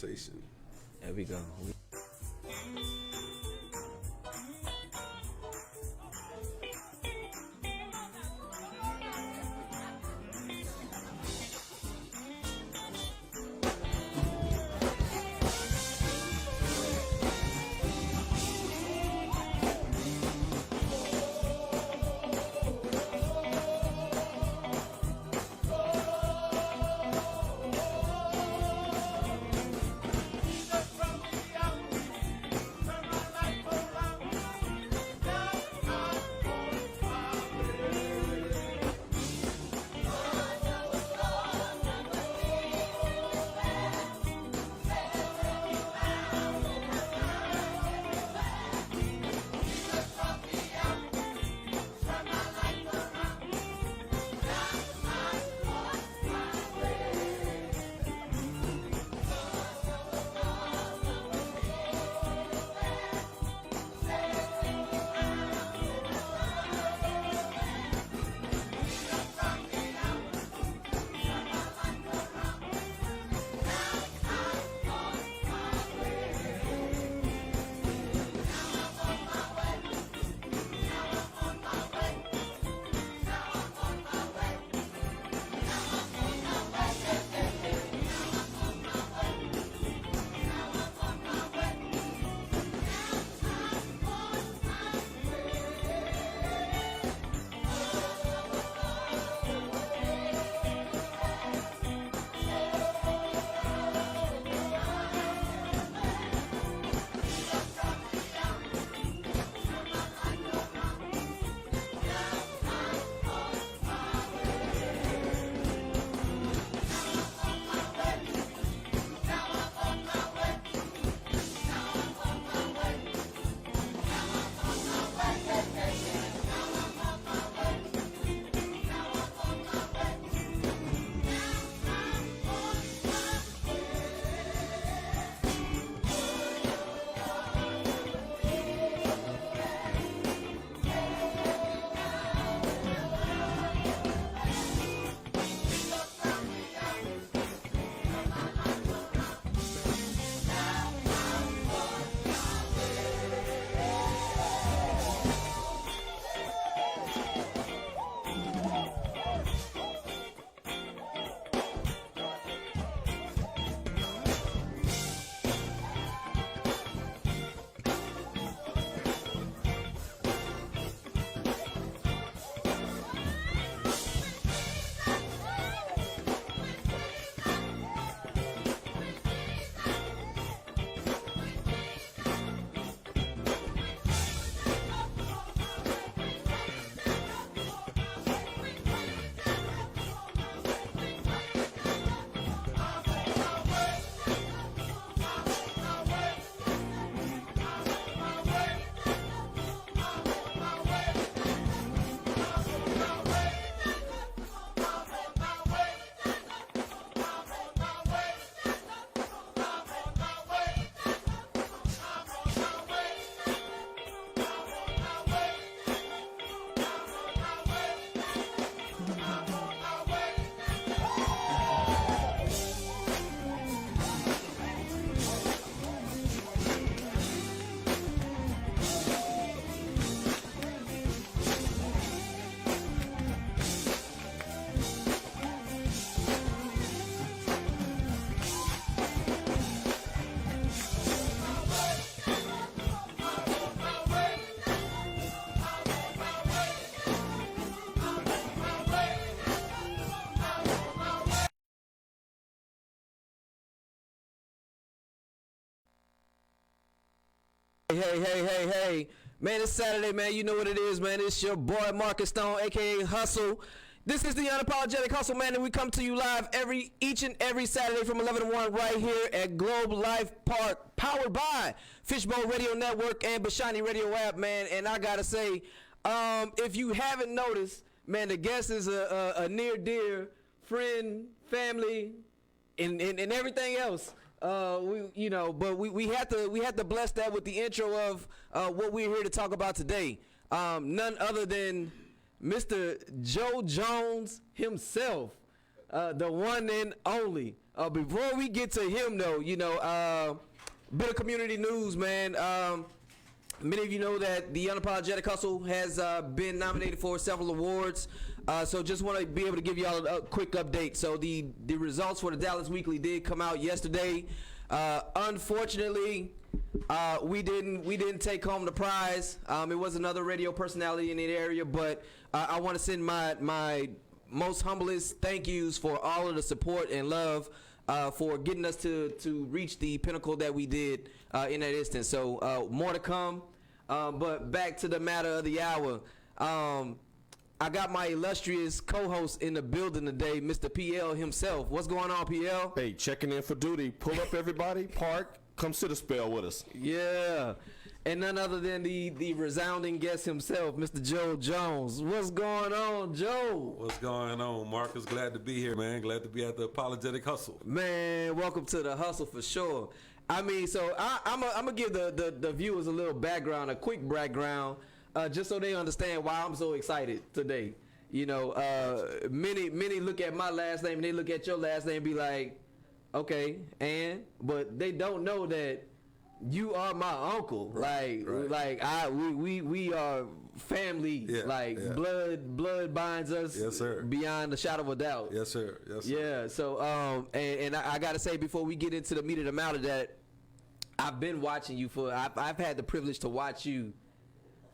rotation. There we go. Hey. Man, it's Saturday, man. You know what it is, man. It's your boy, Marcus Stone, a.k.a. Hustle. This is the Unapologetic Hustle, man, and we come to you live each and every Saturday from 11 to 1 right here at Globe Life Park, powered by Fishbowl Radio Network and Bashani Radio app, man. And I got to say, if you haven't noticed, man, the guest is a near dear friend, family, and everything else. But we had to bless that with the intro of what we're here to talk about today. None other than Mr. Joe Jones himself, the one and only. Before we get to him, though, bit of community news, man. Many of you know that the Unapologetic Hustle has been nominated for several awards. So just want to be able to give y'all a quick update. So the results for the Dallas Weekly did come out yesterday. Unfortunately, we didn't take home the prize. It was another radio personality in the area, but I want to send my most humblest thank yous for all of the support and love for getting us to reach the pinnacle that we did in that instance. So more to come. But back to the matter of the hour. I got my illustrious co-host in the building today, Mr. PL himself. What's going on, PL? Hey, checking in for duty. Pull up, everybody. Park. Come sit a spell with us. Yeah. And none other than the resounding guest himself, Mr. Joe Jones. What's going on, Joe? What's going on, Marcus? Glad to be here, man. Glad to be at the Apologetic Hustle. Man, welcome to the hustle for sure. I mean, so I'm gonna give the viewers a little background, a quick background, just so they understand why I'm so excited today. Many look at my last name and they look at your last name and be like, okay, but they don't know that you are my uncle. Right. We are family. Yeah, blood binds us. Yes, sir. Beyond a shadow of a doubt. Yes, sir. Yes, sir. Yeah. So and I gotta say before we get into the meat of the matter that I've been watching you I've had the privilege to watch you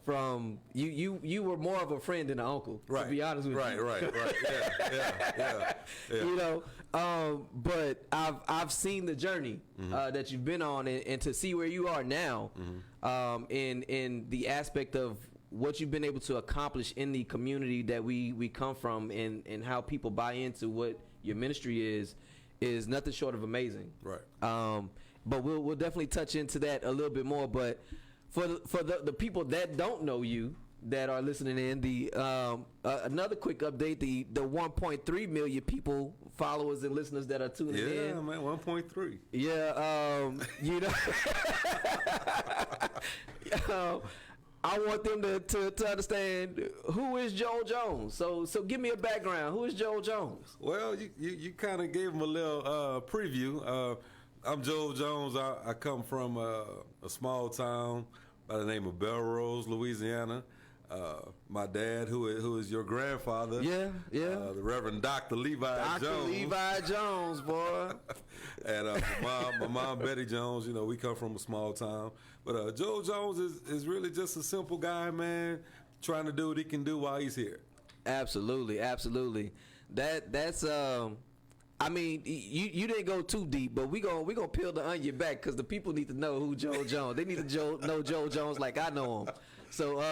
from you were more of a friend than an uncle. Right. To be honest with you. Right. Yeah. But I've seen the journey that you've been on, and to see where you are now, in the aspect of what you've been able to accomplish in the community that we come from, and how people buy into what your ministry is nothing short of amazing. Right. But we'll definitely touch into that a little bit more. But for the people that don't know you, that are listening in, another quick update: the 1.3 million people, followers and listeners that are tuning in. Yeah, man, 1.3. Yeah, I want them to understand who is Joel Jones. So give me a background. Who is Joel Jones? Well, you kind of gave him a little preview. I'm Joel Jones. I come from a small town by the name of Belrose, Louisiana. My dad, who is your grandfather, the Reverend Dr. Levi Jones. Dr. Levi Jones, boy. And my mom, Betty Jones. We come from a small town. But Joel Jones is really just a simple guy, man, trying to do what he can do while he's here. Absolutely. That's I mean, you didn't go too deep, but we gonna peel the onion back because the people need to know who Joel Jones. They need to know Joel Jones like I know him. So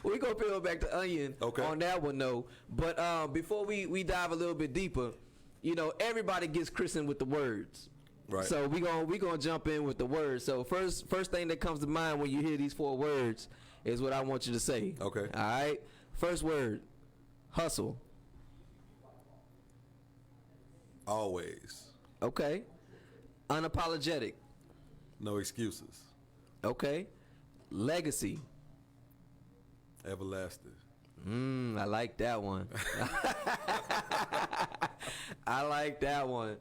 we gonna peel back the onion on that one, though. But before we dive a little bit deeper, everybody gets christened with the words. Right. So we gonna jump in with the words. So first thing that comes to mind when you hear these 4 words is what I want you to say. Okay. All right. First word, hustle. Always. Okay. Unapologetic. No excuses. Okay. Legacy. Everlasting. I like that one. I like that one.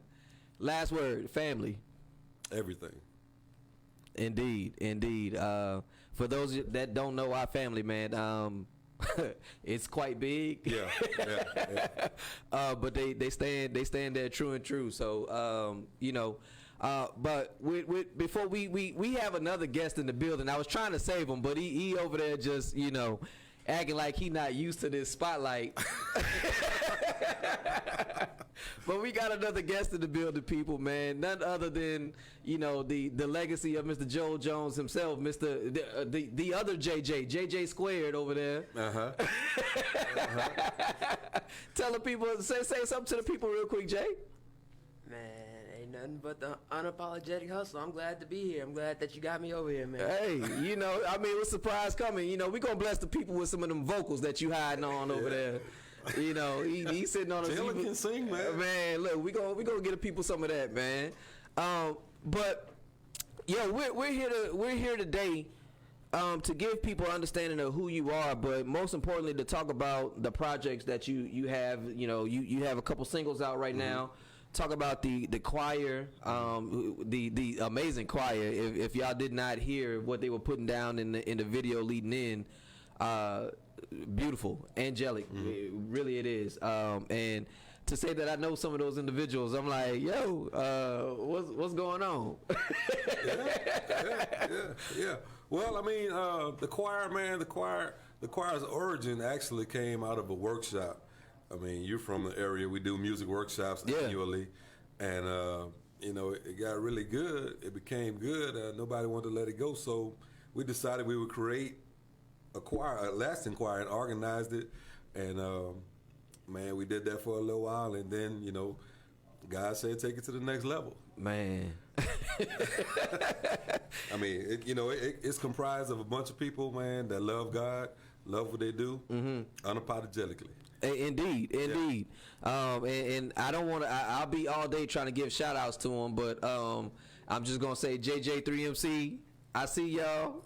Last word, family. Everything. Indeed. For those that don't know our family, man, it's quite big. Yeah. But they stand there true and true. So but before we have another guest in the building. I was trying to save him, but he over there just acting like he not used to this spotlight. But we got another guest in the building, people, man. None other than the legacy of Mr. Joel Jones himself, Mr. the other JJ squared over there. Tell the people, say something to the people real quick, Jay. Man, ain't nothing but the unapologetic hustle. I'm glad to be here. I'm glad that you got me over here, man. Hey, it was a surprise coming. We gonna bless the people with some of them vocals that you hiding on over there. He's sitting on a Taylor can sing, man. Man, look, we gonna get the people some of that, man. But we're here today to give people understanding of who you are, but most importantly to talk about the projects that you have. You know, you have a couple singles out right now. Talk about the choir, the amazing choir. If y'all did not hear what they were putting down in the video leading in, beautiful, angelic, really it is. And to say that I know some of those individuals, I'm like, yo, what's going on? yeah. Well, I mean, the choir, man, the choir's origin actually came out of a workshop. I mean, you're from the area. We do music workshops annually, and you know, it got really good. It became good. Nobody wanted to let it go, so we decided we would create a choir, a lasting choir, and organized it. And man, we did that for a little while, and then, you know, God said take it to the next level. Man. I mean, it's comprised of a bunch of people, man, that love God, love what they do, unapologetically. Indeed. And I don't want to. I'll be all day trying to give shout outs to them, but I'm just gonna say JJ3MC. I see y'all.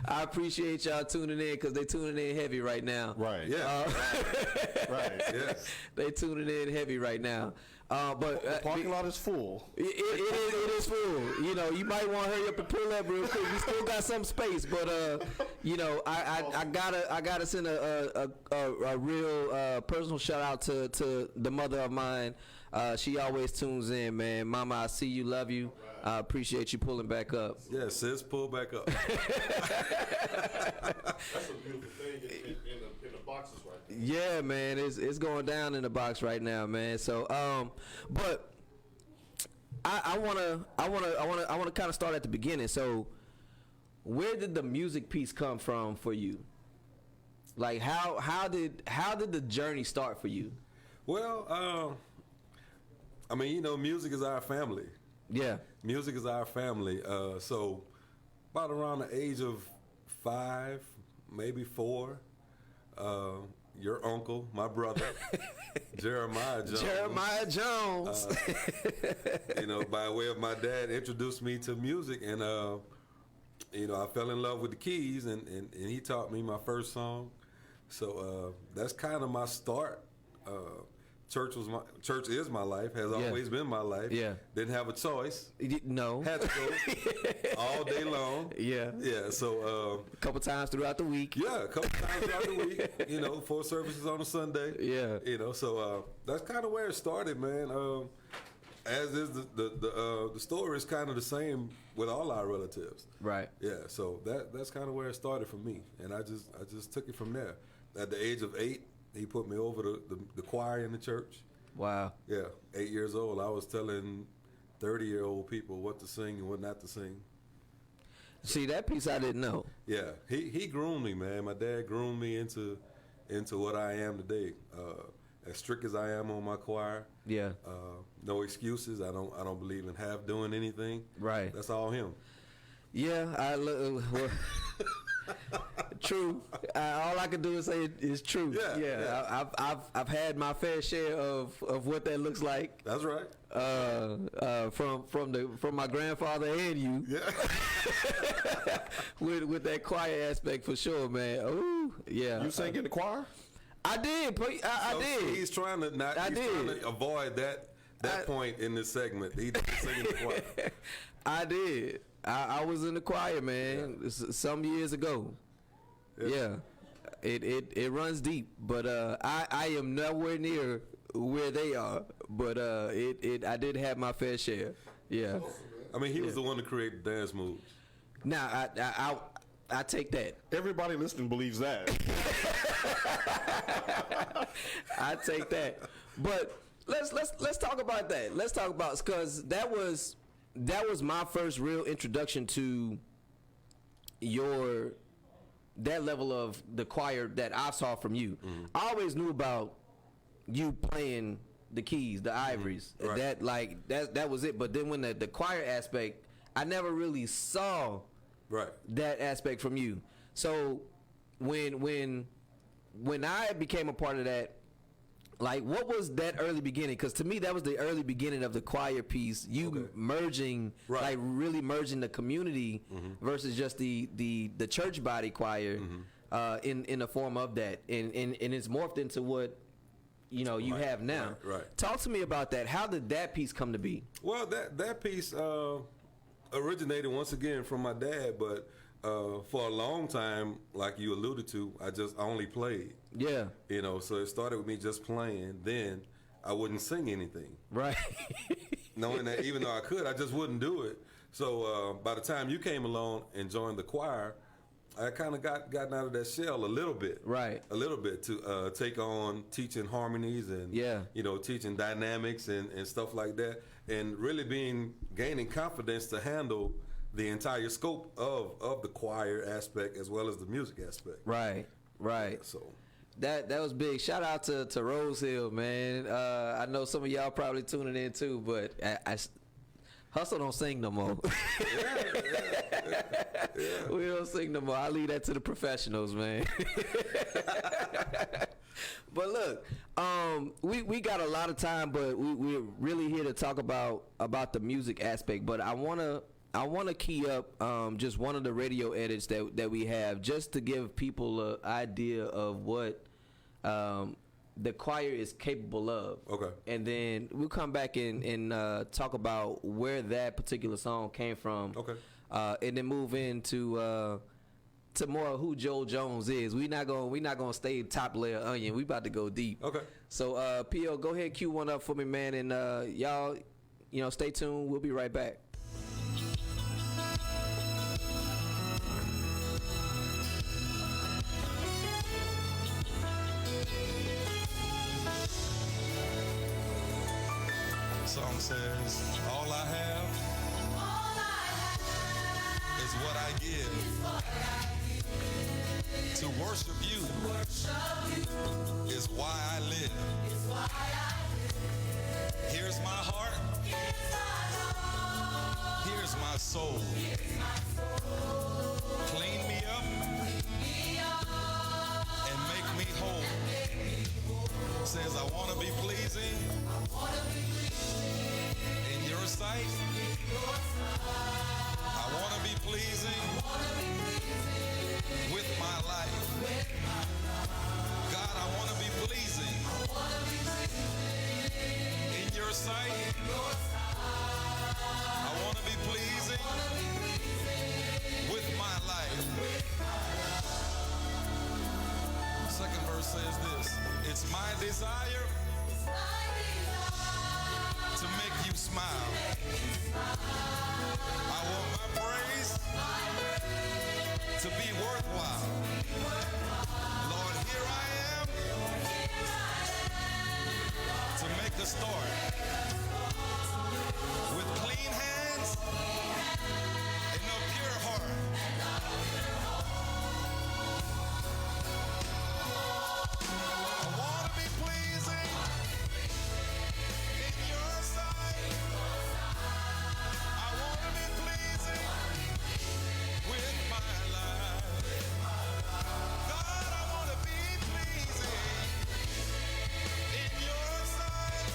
I appreciate y'all tuning in because they tuning in heavy right now. Right. Yeah. Right. Yes. They tuning in heavy right now. But The parking lot is full. It is full. You know, you might want to hurry up and pull up real quick. We still got some space, but you know, I gotta send a real personal shout out to the mother of mine. She always tunes in, man. Mama, I see you, love you. I appreciate you pulling back up. Yeah, sis, pull back up. That's a beautiful thing in the boxes right there. Yeah, man, it's going down in the box right now, man. So, but I wanna kind of start at the beginning. So, where did the music piece come from for you? Like, how did the journey start for you? Well, I mean, you know, music is our family. Yeah. Music is our family. So, about around the age of 5, maybe 4, your uncle, my brother, Jeremiah Jones. You know, by way of my dad, introduced me to music, and you know, I fell in love with the keys, and he taught me my first song. So that's kind of my start. Church is my life, has always been my life. Yeah. Didn't have a choice. No. Had to go all day long. Yeah. Yeah. So A couple times throughout the week. yeah, a couple times throughout the week. You know, 4 services on a Sunday. Yeah. You know, so that's kind of where it started, man. As is the story is kind of the same with all our relatives. Right. Yeah. So that's kind of where it started for me, and I just took it from there. At the age of 8, he put me over the choir in the church. Wow. Yeah, 8 years old, I was telling 30-year-old people what to sing and what not to sing. See, that piece I didn't know. Yeah, he groomed me, man. My dad groomed me into what I am today. As strict as I am on my choir. Yeah. No excuses. I don't believe in half doing anything. Right. That's all him. Yeah, well, true. All I can do is say it's true. Yeah. I've had my fair share of what that looks like. That's right. From my grandfather and you. Yeah. with that choir aspect for sure, man. Ooh, yeah. You sang in the choir? I did. I did. He's trying to trying to avoid that point in this segment. He didn't sing in the choir. I did. I was in the choir, man, some years ago. Yeah. It runs deep, but I am nowhere near where they are. But I did have my fair share. Yeah. I mean, he was the one to create the dance moves. Now I take that. Everybody listening believes that. I take that. But let's talk about that. Let's talk about, because that was my first real introduction to that level of the choir that I saw from you. Mm-hmm. I always knew about you playing the keys, the ivories. Right. That was it. But then when the choir aspect, I never really saw that aspect from you. So when I became a part of that, Like, what was that early beginning? Because to me, that was the early beginning of the choir piece. You Okay. merging, Right. like really merging the community versus just the church body choir in the form of that, and it's morphed into what you Right, have now. right. Talk to me about that. How did that piece come to be? Well, that piece originated once again from my dad, but for a long time, like you alluded to, I only played. Yeah, So it started with me just playing. Then I wouldn't sing anything, right. knowing that even though I could, I just wouldn't do it. So by the time you came along and joined the choir, I kind of gotten out of that shell a little bit, Right. A little bit to take on teaching harmonies and Yeah. teaching dynamics and stuff like that, and really gaining confidence to handle the entire scope of the choir aspect as well as the music aspect. Right. So That was big. Shout out to Rose Hill, man. I know some of y'all probably tuning in too, but Hustle don't sing no more. We don't sing no more. I leave that to the professionals, man. But look, we got a lot of time, but we're really here to talk about the music aspect. But I wanna key up just one of the radio edits that we have, just to give people an idea of what the choir is capable of. Okay. And then we'll come back and talk about where that particular song came from. Okay. And then move into to more of who Joel Jones is. We not gonna stay top layer onion. We about to go deep. Okay. So P.O., go ahead, cue one up for me, man, and y'all, stay tuned. We'll be right back. Song says, all I have is what I give. To worship you is why I live. Here's my heart. Here's my soul. Clean me up and make me whole. Says I want to be pleasing in your sight. I want to be pleasing with my life. God, I want to be pleasing in your sight. I want to be pleasing with my life. Second verse says this: it's my desire to make you smile. I want my praise to be worthwhile. Lord, here I am to make a start with clean hands and a pure heart. I want to be pleasing in your sight. I want to be pleasing with my life. God, I want to be pleasing in your sight.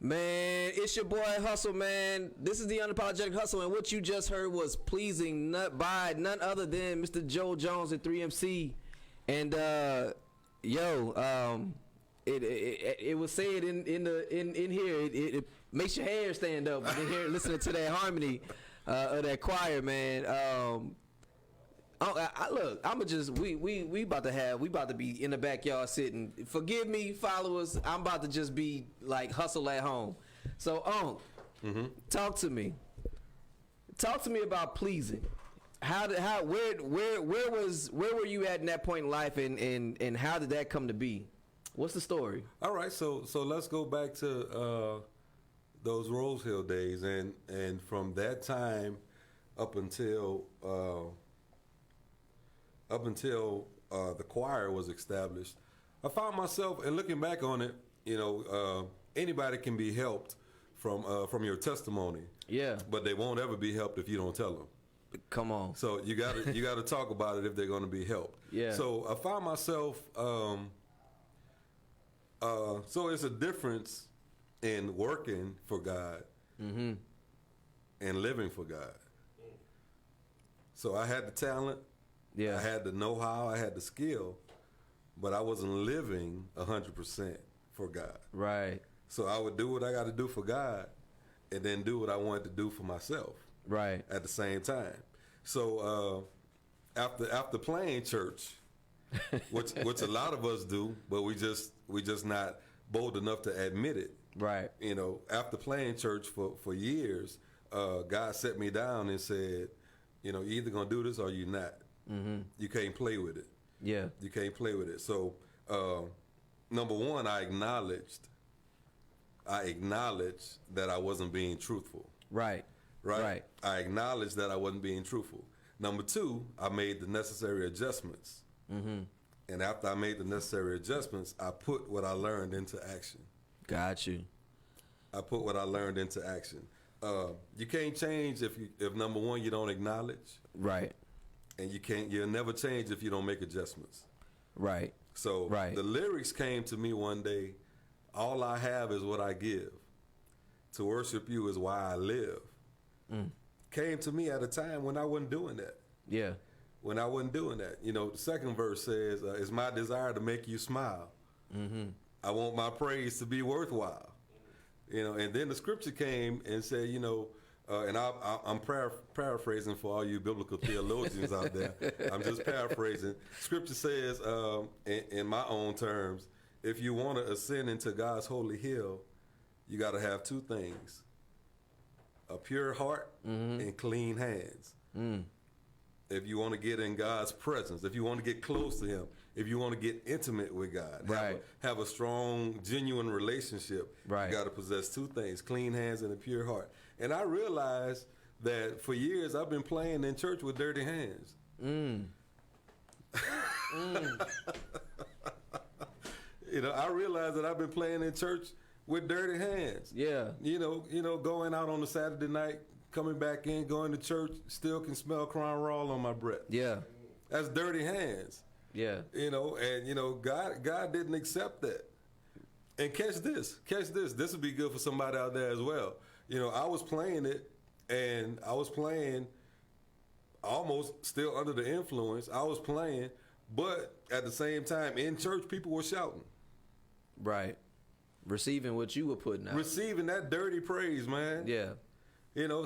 Man, it's your boy Hustle, man. This is the Unapologetic Hustle, and what you just heard was pleasing by none other than Mr. Joe Jones at 3MC. And it was said in here. It makes your hair stand up in here listening to that harmony of that choir, man. Look, we about to be in the backyard sitting. Forgive me, followers. I'm about to just be like hustle at home. So, talk to me. Talk to me about pleasing. Where were you at in that point in life, and how did that come to be? What's the story? All right, so let's go back to those Rose Hill days, and from that time up until the choir was established, I found myself, and looking back on it, anybody can be helped from your testimony. Yeah. But they won't ever be helped if you don't tell them. Come on. So you gotta talk about it if they're going to be helped. Yeah. So I found myself. So it's a difference in working for God and living for God. So I had the talent. Yeah. I had the know-how, I had the skill, but I wasn't living 100% for God. Right. So I would do what I got to do for God, and then do what I wanted to do for myself. Right. At the same time. So after playing church, which a lot of us do, but we just not bold enough to admit it. Right. After playing church for years, God set me down and said, you're either gonna do this or you're not. Mm-hmm. You can't play with it. Yeah. You can't play with it. So, number one, I acknowledged that I wasn't being truthful. Right. Right. I acknowledged that I wasn't being truthful. Number two, I made the necessary adjustments. Mm-hmm. And after I made the necessary adjustments, I put what I learned into action. Got you. I put what I learned into action. You can't change if number one, you don't acknowledge. Right. And you'll never change if you don't make adjustments. Right. So the lyrics came to me one day, all I have is what I give. To worship you is why I live. Came to me at a time when I wasn't doing that. Yeah. When I wasn't doing that. The second verse says, it's my desire to make you smile. Mm-hmm. I want my praise to be worthwhile. And then the scripture came and said, and I'm paraphrasing for all you biblical theologians out there. I'm just paraphrasing. Scripture says, in my own terms, if you want to ascend into God's holy hill, you got to have two things: a pure heart and clean hands. If you want to get in God's presence, if you want to get close to Him, if you want to get intimate with God, have a strong, genuine relationship, you got to possess two things: clean hands and a pure heart. And I realized that for years I've been playing in church with dirty hands. I realized that I've been playing in church with dirty hands. Yeah. Going out on a Saturday night, coming back in, going to church, still can smell Crown Royal on my breath. Yeah. That's dirty hands. Yeah. God didn't accept that. And catch this. This would be good for somebody out there as well. I was playing it, and I was playing almost still under the influence. I was playing, but at the same time, in church, people were shouting. Right. Receiving what you were putting out. Receiving that dirty praise, man. Yeah.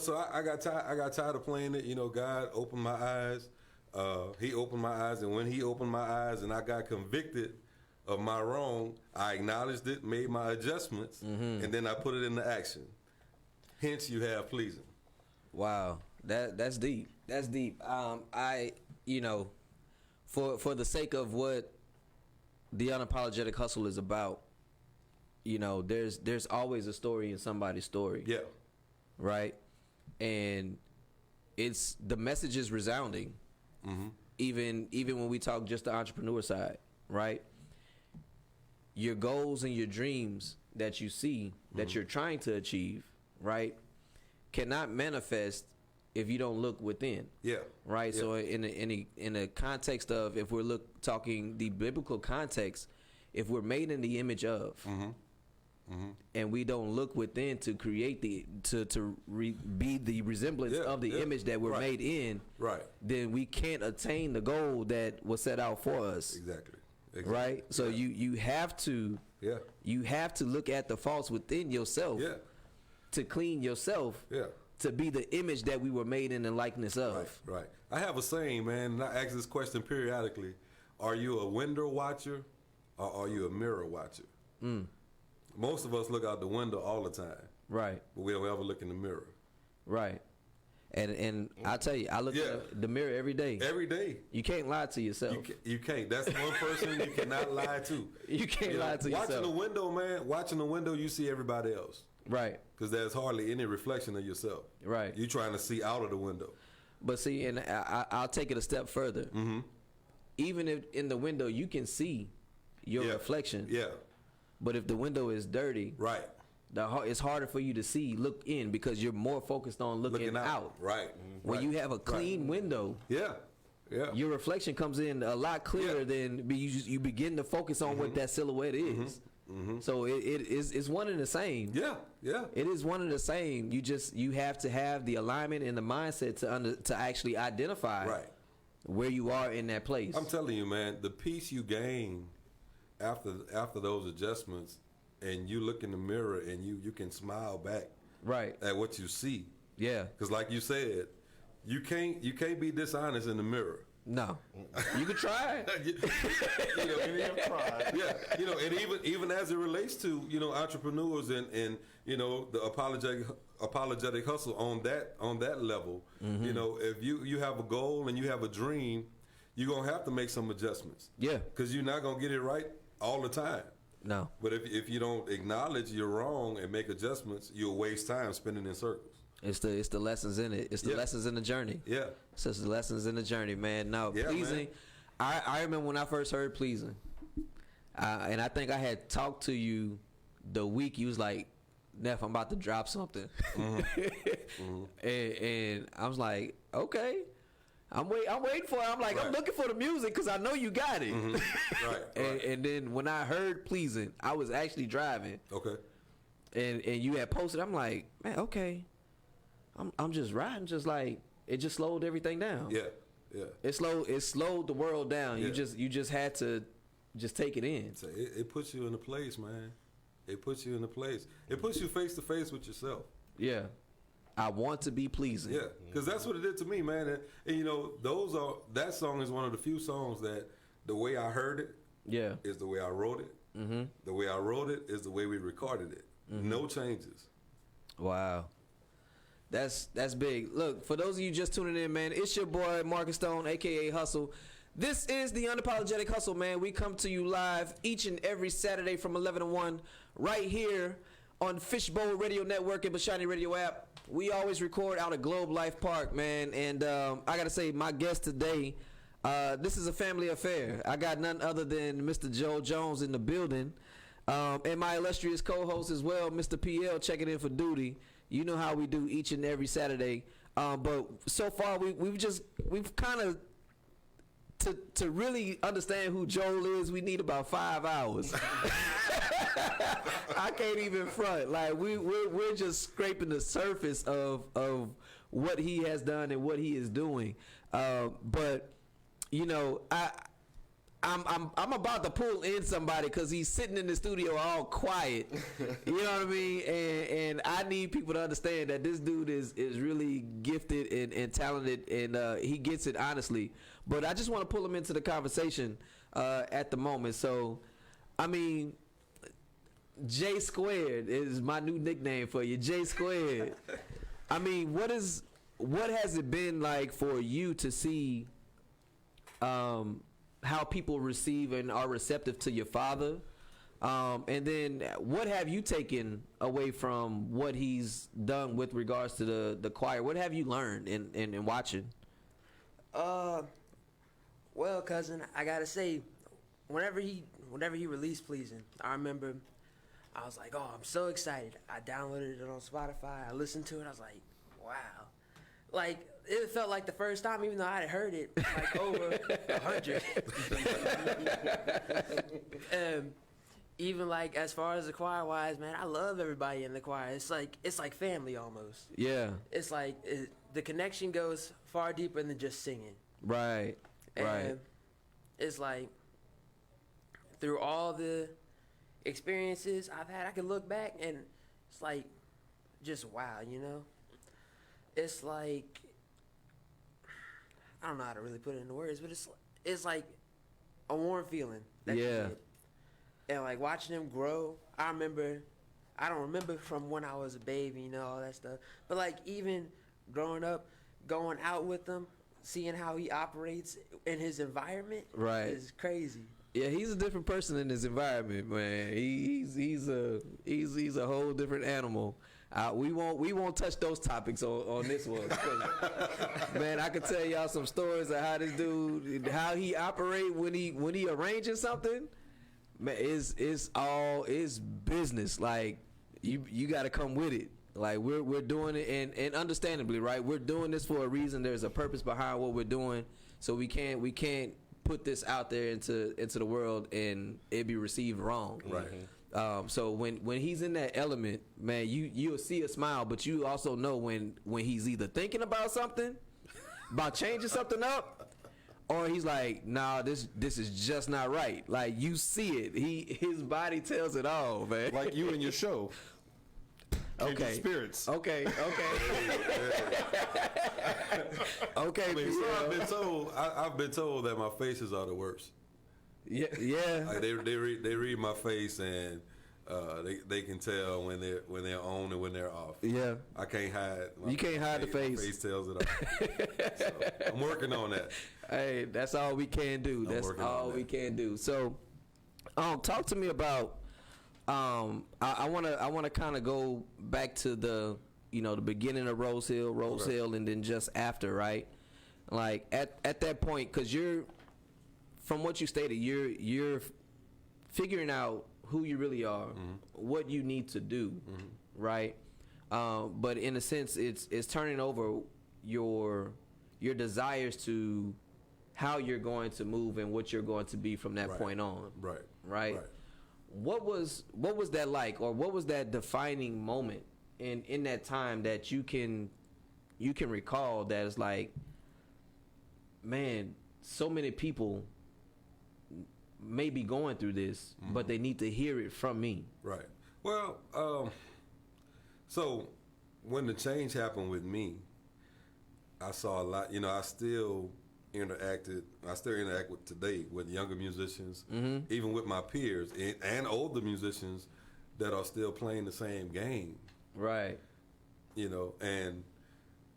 So I got tired of playing it. God opened my eyes. He opened my eyes, and when He opened my eyes and I got convicted of my wrong, I acknowledged it, made my adjustments, and then I put it into action. Hence, you have pleasing. Wow, that's deep. That's deep. For the sake of what the Unapologetic Hustle is about, there's always a story in somebody's story. Yeah. Right? And the message is resounding. Even when we talk just the entrepreneur side, right? Your goals and your dreams that you see, that you're trying to achieve, right, cannot manifest if you don't look within. Yeah. Right. Yeah. So in a context of, if we're talking the biblical context, if we're made in the image of, and we don't look within to create be the resemblance of the image that we're made in, then we can't attain the goal that was set out for us. Exactly. Right? So you have to look at the faults within yourself to clean yourself to be the image that we were made in the likeness of. Right. I have a saying, man, and I ask this question periodically. Are you a window watcher or are you a mirror watcher? Most of us look out the window all the time. Right. But we don't ever look in the mirror. Right. And I tell you, I look at the mirror every day. Every day. You can't lie to yourself. You can't. That's one person you cannot lie to. You can't lie to yourself. Watching the window, man, watching the window, you see everybody else. Right. Because there's hardly any reflection of yourself. Right. You're trying to see out of the window. But see, and I'll take it a step further. Even if in the window you can see your reflection. Yeah. But if the window is dirty, right, it's harder for you to look in because you're more focused on looking out. Right. When you have a clean window, your reflection comes in a lot clearer than you begin to focus on what that silhouette is. So it's one and the same. Yeah. It is one and the same. You have to have the alignment and the mindset to actually identify where you are in that place. I'm telling you, man, the peace you gain after those adjustments, and you look in the mirror and you can smile back at what you see. Yeah. Because like you said, you can't be dishonest in the mirror. No, you can try. And even as it relates to entrepreneurs and the apologetic hustle on that level, if you have a goal and you have a dream, you're gonna have to make some adjustments. Yeah, because you're not gonna get it right all the time. No, but if you don't acknowledge you're wrong and make adjustments, you'll waste time spinning in circles. It's the lessons in it. It's the lessons in the journey. Yeah. It's just the lessons in the journey, man. Now, pleasing. Man. I remember when I first heard pleasing, and I think I had talked to you the week you was like, Neff, I'm about to drop something. And I was like, okay. I'm waiting for it. I'm like, I'm looking for the music because I know you got it. And then when I heard pleasing, I was actually driving. Okay. And you had posted. I'm like, man, okay. I'm just riding, just like it just slowed everything down. Yeah. It slowed the world down. Yeah. You just had to just take it in. So it puts you in a place, man. It puts you in a place. It puts you face to face with yourself. Yeah. I want to be pleasing. Yeah, because that's what it did to me, man. And that song is one of the few songs that the way I heard it, is the way I wrote it. The way I wrote it is the way we recorded it. No changes. Wow. That's big. Look, for those of you just tuning in, man, it's your boy Marcus Stone, aka Hustle. This is the Unapologetic Hustle, man. We come to you live each and every Saturday from 11 to 1 right here on Fishbowl Radio Network and Bashani Radio app. We always record out at Globe Life Park, man. And I got to say, my guest today, this is a family affair. I got none other than Mr. Joe Jones in the building. And my illustrious co-host as well, Mr. PL, checking in for duty. You know how we do each and every Saturday. But so far, we've kind of, to really understand who Joel is, we need about 5 hours. I can't even front. Like we're just scraping the surface of what he has done and what he is doing. But I'm about to pull in somebody because he's sitting in the studio all quiet. You know what I mean? And I need people to understand that this dude is really gifted and talented, and he gets it honestly. But I just want to pull him into the conversation at the moment. So, I mean, J Squared is my new nickname for you, J Squared. I mean, what has it been like for you to see how people receive and are receptive to your father? And then what have you taken away from what he's done with regards to the choir? What have you learned in watching? Well, cousin, I gotta say, whenever he released Pleasing, I remember I was like, oh, I'm so excited. I downloaded it on Spotify. I listened to it. I was like, wow. Like, it felt like the first time, even though I had heard it like over 100. even like as far as the choir wise, man, I love everybody in the choir. It's like family almost. Yeah. It's like the connection goes far deeper than just singing. Right. And Right. it's like through all the experiences I've had, I can look back and it's like just wow, you know? It's like I don't know how to really put it into words, but it's like a warm feeling. That you Yeah. get. And like watching them grow, I don't remember from when I was a baby, you know, all that stuff. But like even growing up, going out with them, seeing how he operates in his environment Right. is crazy. Yeah, he's a different person in his environment, man. He's a whole different animal. We won't touch those topics on this one. 'Cause, man, I can tell y'all some stories of how this dude, how he operate when he arranges something. Man, it's all business. Like you got to come with it. Like we're doing it, and understandably, right? We're doing this for a reason. There's a purpose behind what we're doing. So we can't put this out there into the world and it be received wrong. Right. So when he's in that element, man, you'll see a smile, but you also know when he's either thinking about something, about changing something up, or he's like, nah, this is just not right. Like you see it. His body tells it all, man. Like you and your show. Okay. Spirits. Okay. Okay. I mean, so Pierre. I've been told that my faces are the worst. Yeah. Like they read my face and they can tell when they're on and when they're off. Yeah. I can't hide. You can't hide the face. My face tells it all. So, I'm working on that. Hey, that's all we can do. That's working on all that. we can do. So, talk to me about. I wanna kind of go back to the the beginning of Rose Hill, and then just after, right? Like at that point, because from what you stated, you're figuring out who you really are, what you need to do, right? But in a sense, it's turning over your desires to how you're going to move and what you're going to be from that point on. Right. What was that like, or what was that defining moment in that time that you can recall that is like, man, so many people may be going through this, but they need to hear it from me. Right. Well, so when the change happened with me, I saw a lot. I still interact with today with younger musicians, even with my peers and older musicians that are still playing the same game. Right. And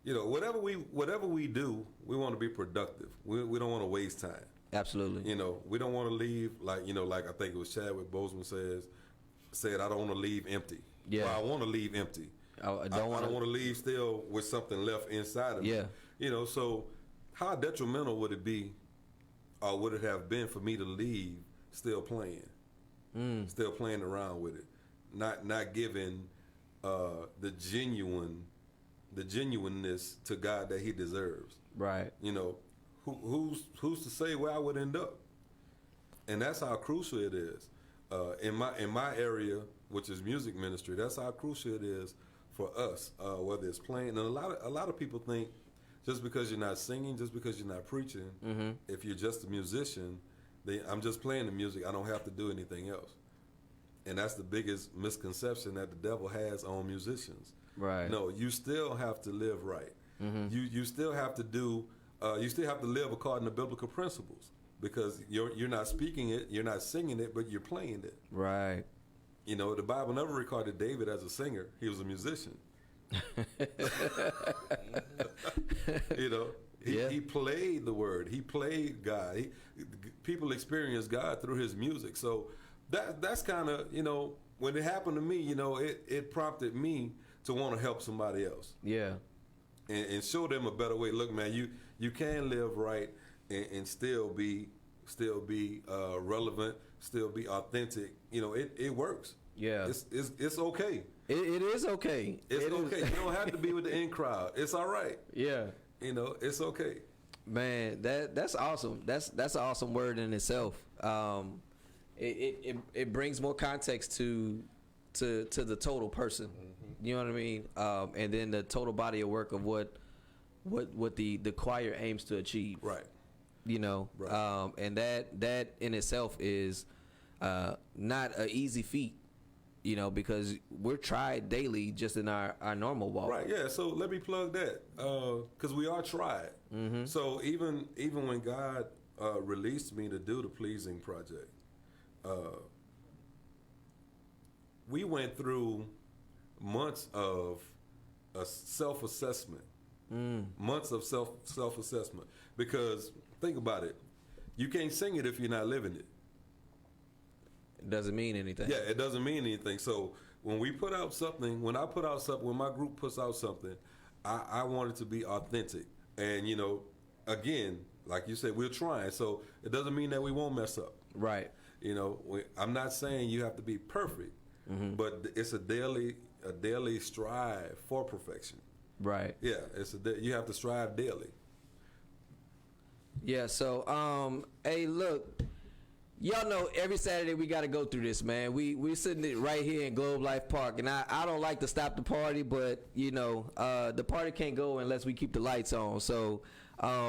whatever we do, we want to be productive. We don't want to waste time. Absolutely. We don't want to leave like I think it was Chadwick Boseman said I don't want to leave empty. Yeah. Well, I want to leave empty. I don't want to leave still with something left inside of me. Yeah. So how detrimental would it be, or would it have been for me to leave still playing around with it, not giving the genuineness to God that He deserves. Right. Who's to say where I would end up? And that's how crucial it is. In my area, which is music ministry, that's how crucial it is for us, whether it's playing. And a lot of people think just because you're not singing, just because you're not preaching, if you're just a musician, I'm just playing the music, I don't have to do anything else. And that's the biggest misconception that the devil has on musicians. Right. No, you still have to live right. You still have to do. You still have to live according to biblical principles, because you're not speaking it, you're not singing it, but you're playing it. Right. The Bible never recorded David as a singer; he was a musician. He played the word. He played God. People experience God through his music. So that's kind of when it happened to me, it prompted me to want to help somebody else. Yeah. And show them a better way. Look, man, you can live right and still be relevant, still be authentic. It works. Yeah. It's okay. It is okay. It's okay. You don't have to be with the in crowd. It's all right. Yeah. It's okay. Man, that's awesome. That's an awesome word in itself. it brings more context to the total person. You know what I mean? And then the total body of work of what the choir aims to achieve. Right. You know, Right. And that in itself is not an easy feat. You know, because we're tried daily just in our normal walk. Right, yeah. So let me plug that because we are tried. So even when God released me to do the Pleasing Project, we went through months of a self-assessment, months of self-assessment. Because think about it, you can't sing it if you're not living it. It doesn't mean anything. Yeah, it doesn't mean anything. So when we put out something, when my group puts out something, I want it to be authentic. And, you know, again, like you said, we're trying. So it doesn't mean that we won't mess up. Right. You know, I'm not saying you have to be perfect, but it's a daily strive for perfection. Right. Yeah, you have to strive daily. Yeah. So, hey, look. Y'all know every Saturday we got to go through this, man. We're sitting right here in Globe Life Park, and I don't like to stop the party, but you know the party can't go unless we keep the lights on. So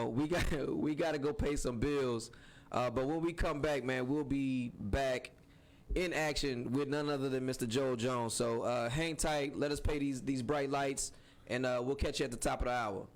we got to go pay some bills. But when we come back, man, we'll be back in action with none other than Mr. Joel Jones. So hang tight. Let us pay these bright lights, and we'll catch you at the top of the hour.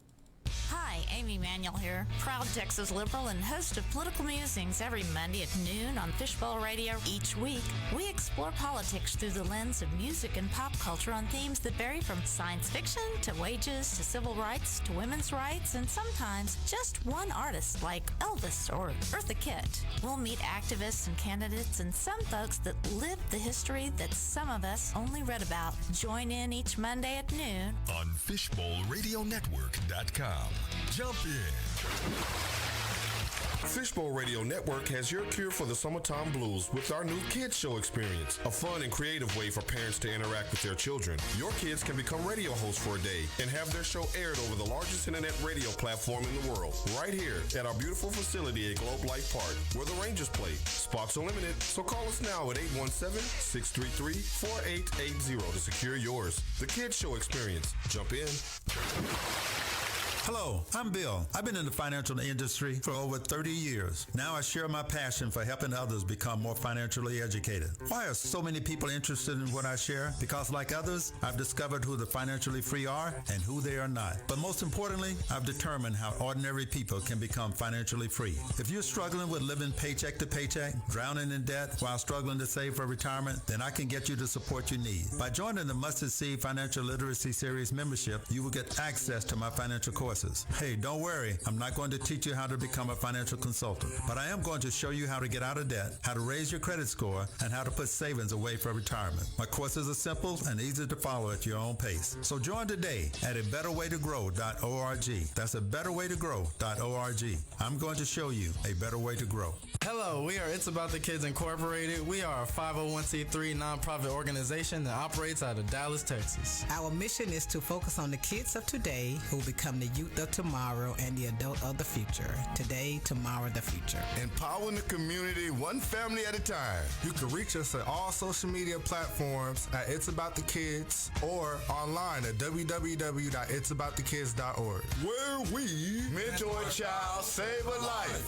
Hi, Amy Manuel here, proud Texas liberal and host of Political Musings every Monday at noon on Fishbowl Radio. Each week, we explore politics through the lens of music and pop culture on themes that vary from science fiction to wages to civil rights to women's rights and sometimes just one artist like Elvis or Eartha Kitt. We'll meet activists and candidates and some folks that lived the history that some of us only read about. Join in each Monday at noon on FishbowlRadioNetwork.com. Jump in. Fishbowl Radio Network has your cure for the summertime blues with our new Kids Show experience, a fun and creative way for parents to interact with their children. Your kids can become radio hosts for a day and have their show aired over the largest internet radio platform in the world, right here at our beautiful facility at Globe Life Park, where the Rangers play. Spots are limited, so call us now at 817-633-4880 to secure yours. The Kids Show experience. Jump in. Hello, I'm Bill. I've been in the financial industry for over 30 years. Now I share my passion for helping others become more financially educated. Why are so many people interested in what I share? Because like others, I've discovered who the financially free are and who they are not. But most importantly, I've determined how ordinary people can become financially free. If you're struggling with living paycheck to paycheck, drowning in debt while struggling to save for retirement, then I can get you the support you need. By joining the Mustard Seed Financial Literacy Series membership, you will get access to my financial courses. Hey, don't worry, I'm not going to teach you how to become a financial consultant, but I am going to show you how to get out of debt, how to raise your credit score, and how to put savings away for retirement. My courses are simple and easy to follow at your own pace. So join today at abetterwaytogrow.org. That's abetterwaytogrow.org. I'm going to show you a better way to grow. Hello, we are It's About the Kids Incorporated. We are a 501c3 nonprofit organization that operates out of Dallas, Texas. Our mission is to focus on the kids of today who will become the youth of tomorrow and the adult of the future. Today, tomorrow, the future. Empowering the community one family at a time. You can reach us at all social media platforms at It's About the Kids or online at www.itsaboutthekids.org. Where we mentor a child, save a life.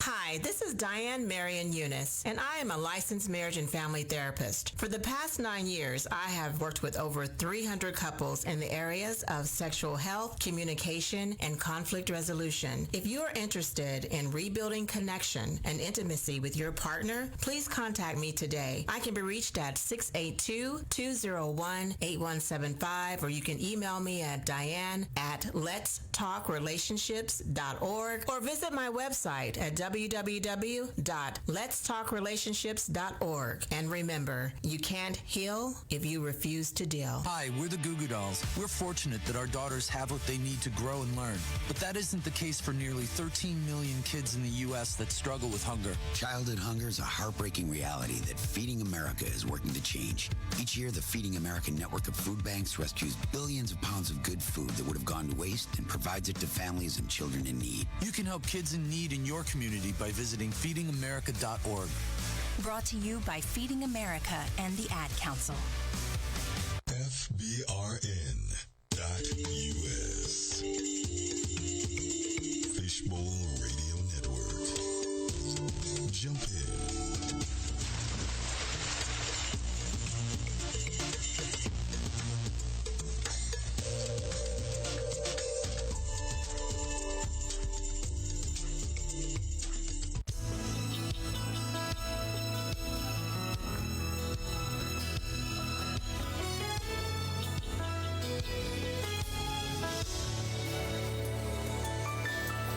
Hi, this is Diane Marion Eunice, and I am a licensed marriage and family therapist. For the past 9 years, I have worked with over 300 couples in the areas of sexual health, communication, and conflict resolution. If you are interested in rebuilding connection and intimacy with your partner, please contact me today. I can be reached at 682-201-8175, or you can email me at diane@letstalkrelationships.org, or visit my website at www.letstalkrelationships.org. And remember, you can't heal if you refuse to deal. Hi, we're the Goo Goo Dolls. We're fortunate that our daughters have what they need to grow and learn. But that isn't the case for nearly 13 million kids in the U.S. that struggle with hunger. Childhood hunger is a heartbreaking reality that Feeding America is working to change. Each year, the Feeding America network of food banks rescues billions of pounds of good food that would have gone to waste and provides it to families and children in need. You can help kids in need in your community by visiting feedingamerica.org. Brought to you by Feeding America and the Ad Council. FBRN.US. Fishbowl Radio Network. Jump in.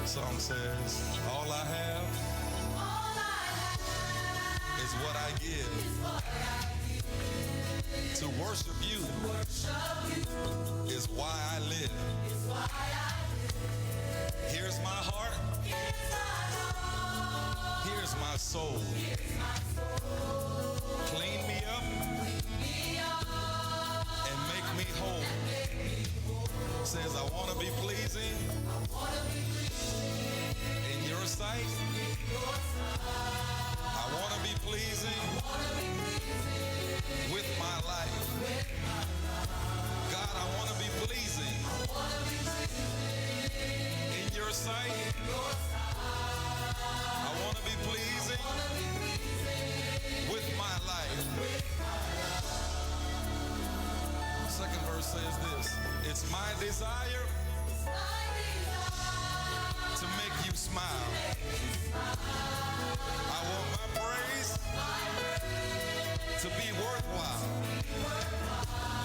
Song says, all I have is what I give. To worship you is why I live. Here's my heart. Here's my soul. Clean me up and make me whole. Says I want to be pleasing in your sight. I want to be pleasing with my life. God, I want to be pleasing in your sight. I want to be pleasing with my life. Second verse says this: it's my desire to make you smile. I want my praise to be worthwhile.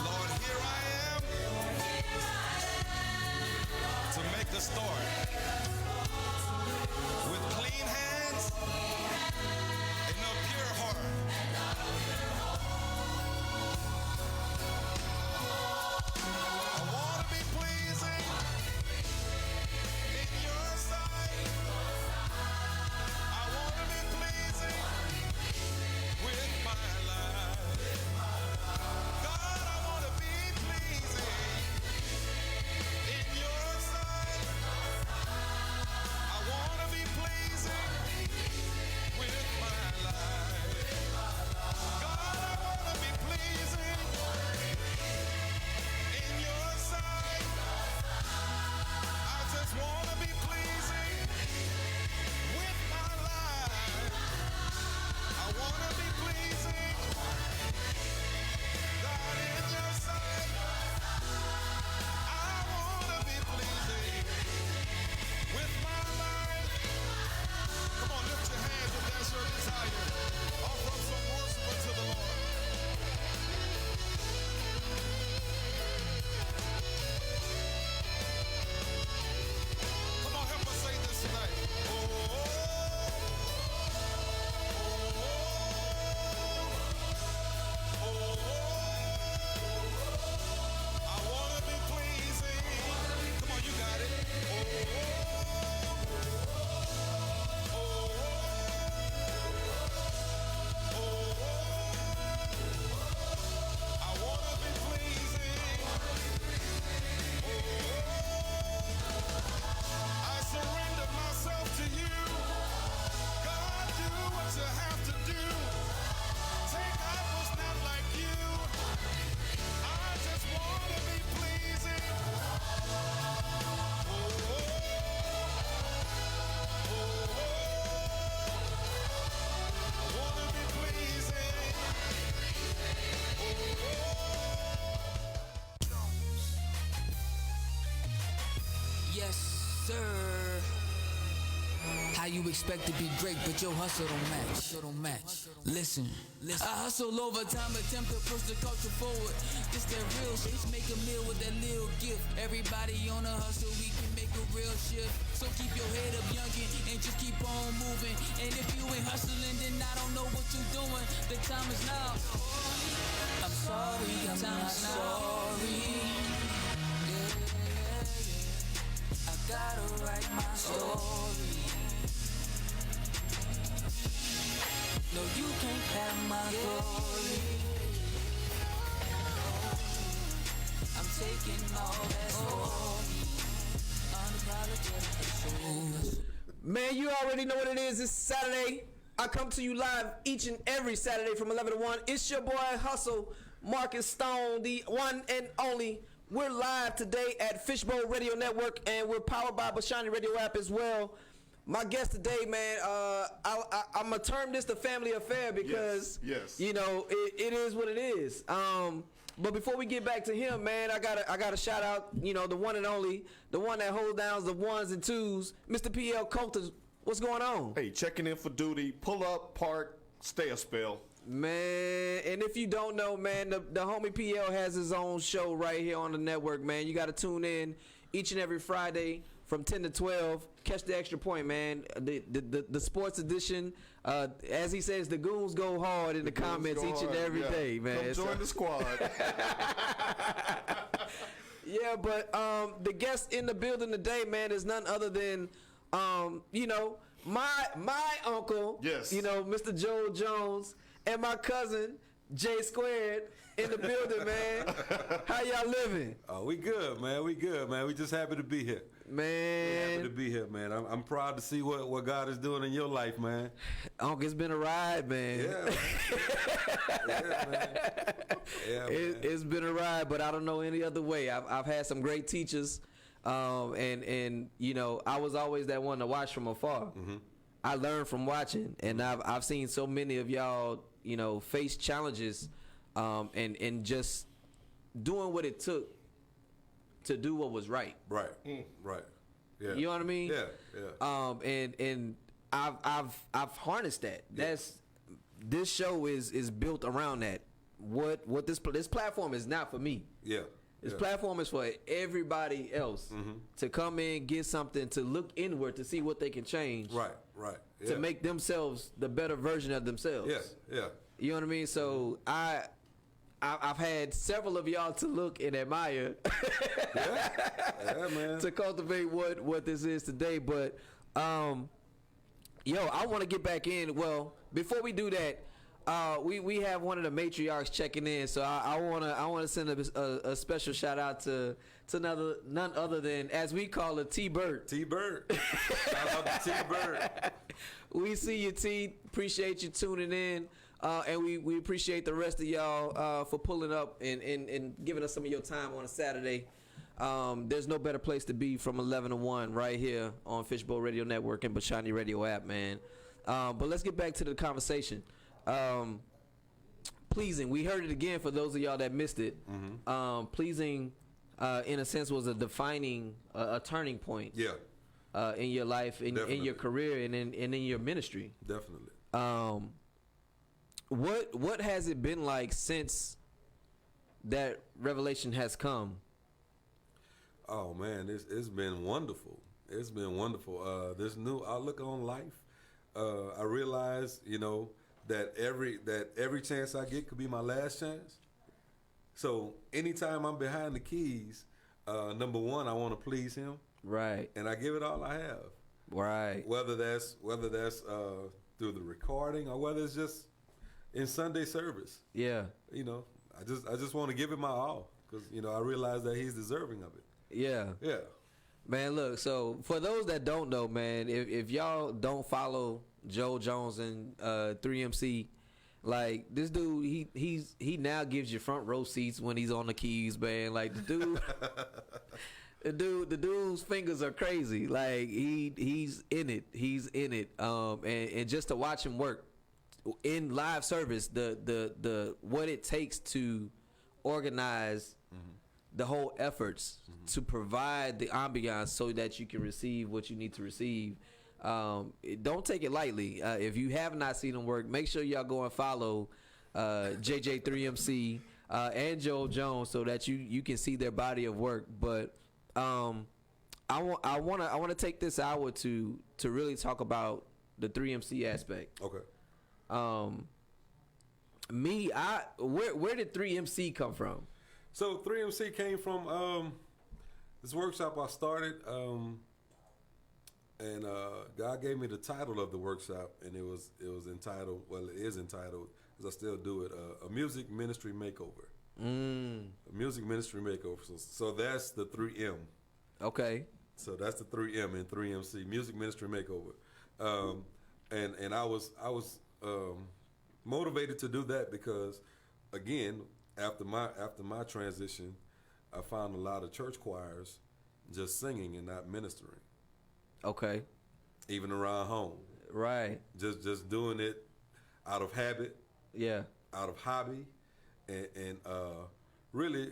Lord, here I am to make a start with clean hands and a pure heart. I want to be pleasing in your sight. I want to be pleasing with my life. God, I want to be pleasing in your sight. I want to be pleasing with my life. God, I want to be pleasing in your sight. I just want to be pleasing with my life. I want to be pleasing, God, in your sight. I want to be pleasing with my life. Come on, lift your hands if that's your desire. Offer up some worship unto the Lord. Come on, help us say this tonight. Oh, oh, oh, oh, I want to be pleasing. Come on, you got it. Oh, oh, oh, I want to be pleasing. I surrender myself to you. God, do what you have to do. Take out what's not like you. I just want to be pleasing. Oh, oh, oh, I want to be pleasing. Oh, Yes, sir. How you expect to be great, but your hustle don't match. Listen. I hustle overtime, attempt to push the culture forward. This that real shit. Make a meal with that little gift. Everybody on a hustle, we can make a real shift. So keep your head up, youngin', and just keep on moving. And if you ain't hustling, then I don't know what you're doing. The time is now. I'm sorry, I'm not sorry. I gotta write my story. No, you can't have my glory. I'm taking all that's for me. Unapologetic. Man, you already know what it is. It's Saturday. I come to you live each and every Saturday from 11 to 1. It's your boy Hustle, Marcus Stone, the one and only. We're live today at Fishbowl Radio Network, and we're powered by Bashani Radio app as well. My guest today, man, I'm going to term this the family affair because, you know, it is what it is. But before we get back to him, man, I gotta shout out, you know, the one and only, the one that holds down the ones and twos, Mr. P.L. Coulter. What's going on? Hey, checking in for duty. Pull up, park, stay a spell. Man, and if you don't know, man, the homie PL has his own show right here on the network, man. You got to tune in each and every Friday from 10 to 12. Catch the extra point, man. The sports edition, as he says, the goons go hard in the comments each and every day, man. Come join the squad. Yeah, but the guest in the building today, man, is none other than, you know, my uncle, you know, Mr. Joel Jones, and my cousin Jay Squared in the building, man. How y'all living? Oh, we good, man. We good, man. We just happy to be here. Man. Happy to be here, man. I'm proud to see what God is doing in your life, man. Uncle, it's been a ride, man. Yeah, man. Yeah, man. Yeah, It's been a ride, but I don't know any other way. I've had some great teachers, and you know, I was always that one to watch from afar. Mm-hmm. I learned from watching, and I've seen so many of y'all, you know, face challenges, and just doing what it took to do what was right. Right. Right. Yeah. You know what I mean? Yeah. Yeah. And I've harnessed that. This show is built around that. What this platform is not for me. Yeah. This platform is for everybody else to come in, get something, to look inward, to see what they can change. Right. Right. Yeah. To make themselves the better version of themselves. Yeah. Yeah. You know what I mean? So I've had several of y'all to look and admire. Yeah, man. To cultivate what this is today. But yo, I want to get back in. Well, before we do that, we have one of the matriarchs checking in, so I wanna send a special shout out to none other than, as we call it, T Bird. T Bird. Shout out to T Bird. We see you, T. Appreciate you tuning in, and we appreciate the rest of y'all for pulling up and giving us some of your time on a Saturday. There's no better place to be from 11 to 1 right here on Fishbowl Radio Network and Bashani Radio app, man. But let's get back to the conversation. Pleasing, we heard it again for those of y'all that missed it. Pleasing, in a sense, was a defining, a turning point. Yeah. In your life, in your career, and in your ministry. Definitely. What has it been like since that revelation has come? Oh man, it's been wonderful. It's been wonderful. This new outlook on life. I realize, you know, that every chance I get could be my last chance. So anytime I'm behind the keys, number one, I want to please him. Right. And I give it all I have. Right. Whether that's through the recording or whether it's just in Sunday service. Yeah. You know, I just want to give it my all because, you know, I realize that he's deserving of it. Yeah. Yeah. Man, look, so for those that don't know, man, if y'all don't follow Joe Jones and 3MC, like, this dude, he now gives you front row seats when he's on the keys, man. Like, the dude's fingers are crazy. Like, he's in it. And just to watch him work in live service, the what it takes to organize the whole efforts to provide the ambiance so that you can receive what you need to receive. Don't take it lightly. If you have not seen him work, make sure y'all go and follow JJ3MC and Joel Jones so that you can see their body of work. But I want to take this hour to really talk about the 3MC aspect. Okay. Where did 3MC come from? So 3MC came from this workshop I started, and God gave me the title of the workshop, and it was entitled, well, it is entitled, because I still do it, a music ministry makeover. A music ministry makeover. So that's the 3M. Okay. So that's the 3M in 3MC, music ministry makeover. and I was motivated to do that because, again, after my transition, I found a lot of church choirs just singing and not ministering. Okay. Even around home. Right. Just doing it out of habit. Yeah. Out of hobby, and really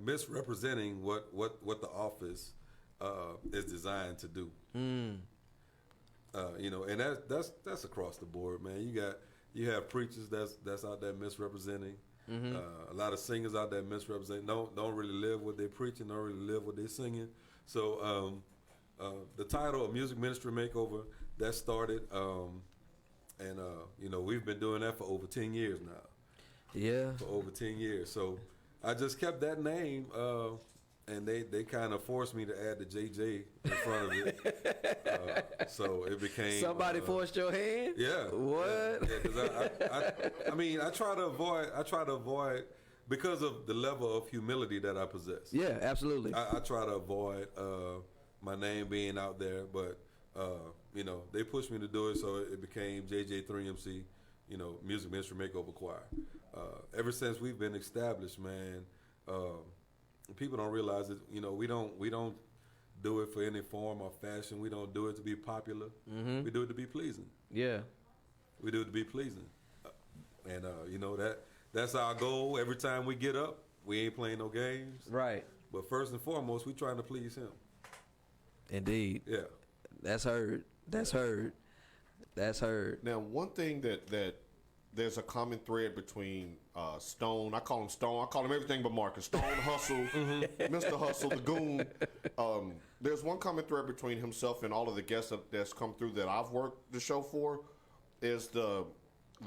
misrepresenting what the office is designed to do. You know, and that's across the board, man. You have preachers that's out there misrepresenting. A lot of singers out there misrepresenting. Don't really live what they're preaching. Don't really live what they're singing. So the title of Music Ministry Makeover that started, and you know, we've been doing that for over 10 years now. Yeah. For over 10 years. So I just kept that name, and they kind of forced me to add the JJ in front of it. So it became... Somebody forced your hand? Yeah. What? Yeah, 'cause I mean, I try to avoid, because of the level of humility that I possess. Yeah, absolutely. I try to avoid my name being out there, but, you know, they pushed me to do it, so it became JJ3MC, you know, Music Ministry Makeover Choir. Ever since we've been established, man, people don't realize that, you know, we don't do it for any form or fashion. We don't do it to be popular. We do it to be pleasing. Yeah. We do it to be pleasing. And, you know, that's our goal. Every time we get up, we ain't playing no games. Right. But first and foremost, we trying to please him. Indeed. Yeah. That's heard. That's heard. That's heard. Now, one thing that there's a common thread between Stone. I call him Stone. I call him everything but Marcus. Stone, Hustle, Mr. Hustle, the Goon. There's one common thread between himself and all of the guests that's come through that I've worked the show for, is the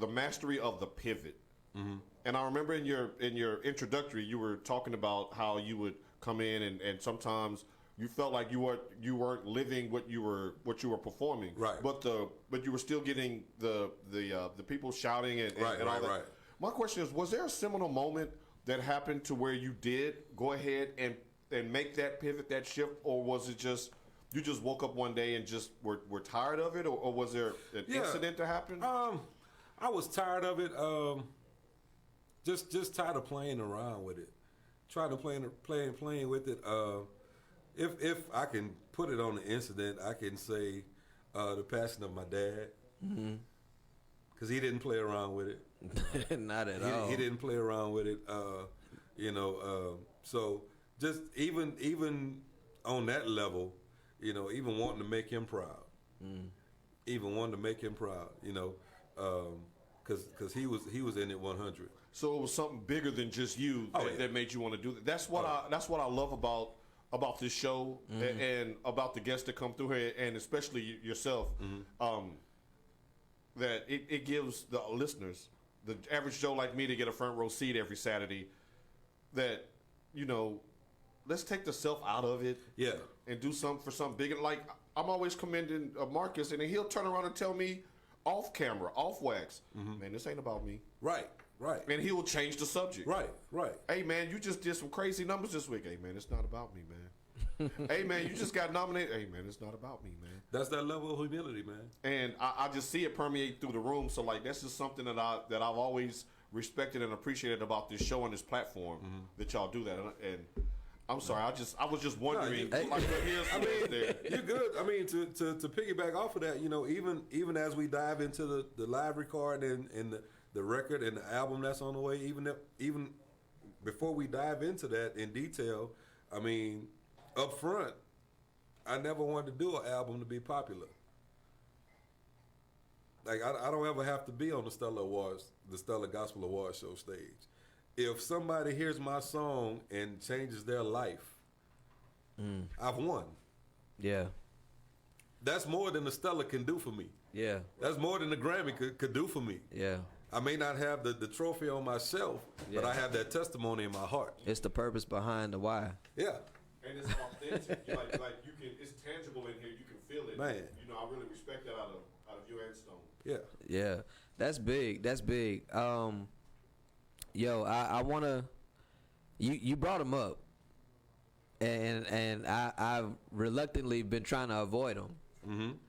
mastery of the pivot. And I remember in your introductory, you were talking about how you would come in and sometimes you felt like you weren't living what you were performing. Right. But you were still getting the people shouting and all that. Right. My question is, was there a seminal moment that happened to where you did go ahead and make that pivot, that shift, or was it just you just woke up one day and just were tired of it, or was there an incident that happened? I was tired of it. Just tired of playing around with it. Trying to playing with it. If I can put it on the incident, I can say the passing of my dad. Because he didn't play around with it. Not at all. He didn't play around with it. You know, so just even on that level, you know, even wanting to make him proud. Even wanting to make him proud, you know, because he was in it 100. So it was something bigger than just you that made you want to do that. That's what I love about this show and about the guests that come through here, and especially yourself. That it gives the listeners, the average Joe like me, to get a front row seat every Saturday. That, you know, let's take the self out of it. Yeah. And do something for something bigger. Like, I'm always commending Marcus, and then he'll turn around and tell me off camera, off wax, man, this ain't about me. Right. And he will change the subject. Right. Hey, man, you just did some crazy numbers this week. Hey, man, it's not about me, man. Hey, man, you just got nominated. Hey, man, it's not about me, man. That's that level of humility, man. And I just see it permeate through the room. So, like, that's just something that I've always respected and appreciated about this show and this platform, that y'all do that. And I'm sorry, I was just wondering. You're good. I mean, to piggyback off of that, you know, even as we dive into the live record and the record and the album that's on the way, even before we dive into that in detail, I mean, up front, I never wanted to do an album to be popular. Like, I don't ever have to be on the Stellar Gospel Awards show stage. If somebody hears my song and changes their life, I've won. Yeah. That's more than the Stellar can do for me. Yeah. That's more than the Grammy could do for me. Yeah. I may not have the trophy on my shelf, but I have that testimony in my heart. It's the purpose behind the why. Yeah. And it's authentic. like you can, it's tangible in here. You can feel it. Man. You know, I really respect that out of you and Stone. Yeah. Yeah. That's big. That's big. Yo, I wanna. You brought him up, and I've reluctantly been trying to avoid him,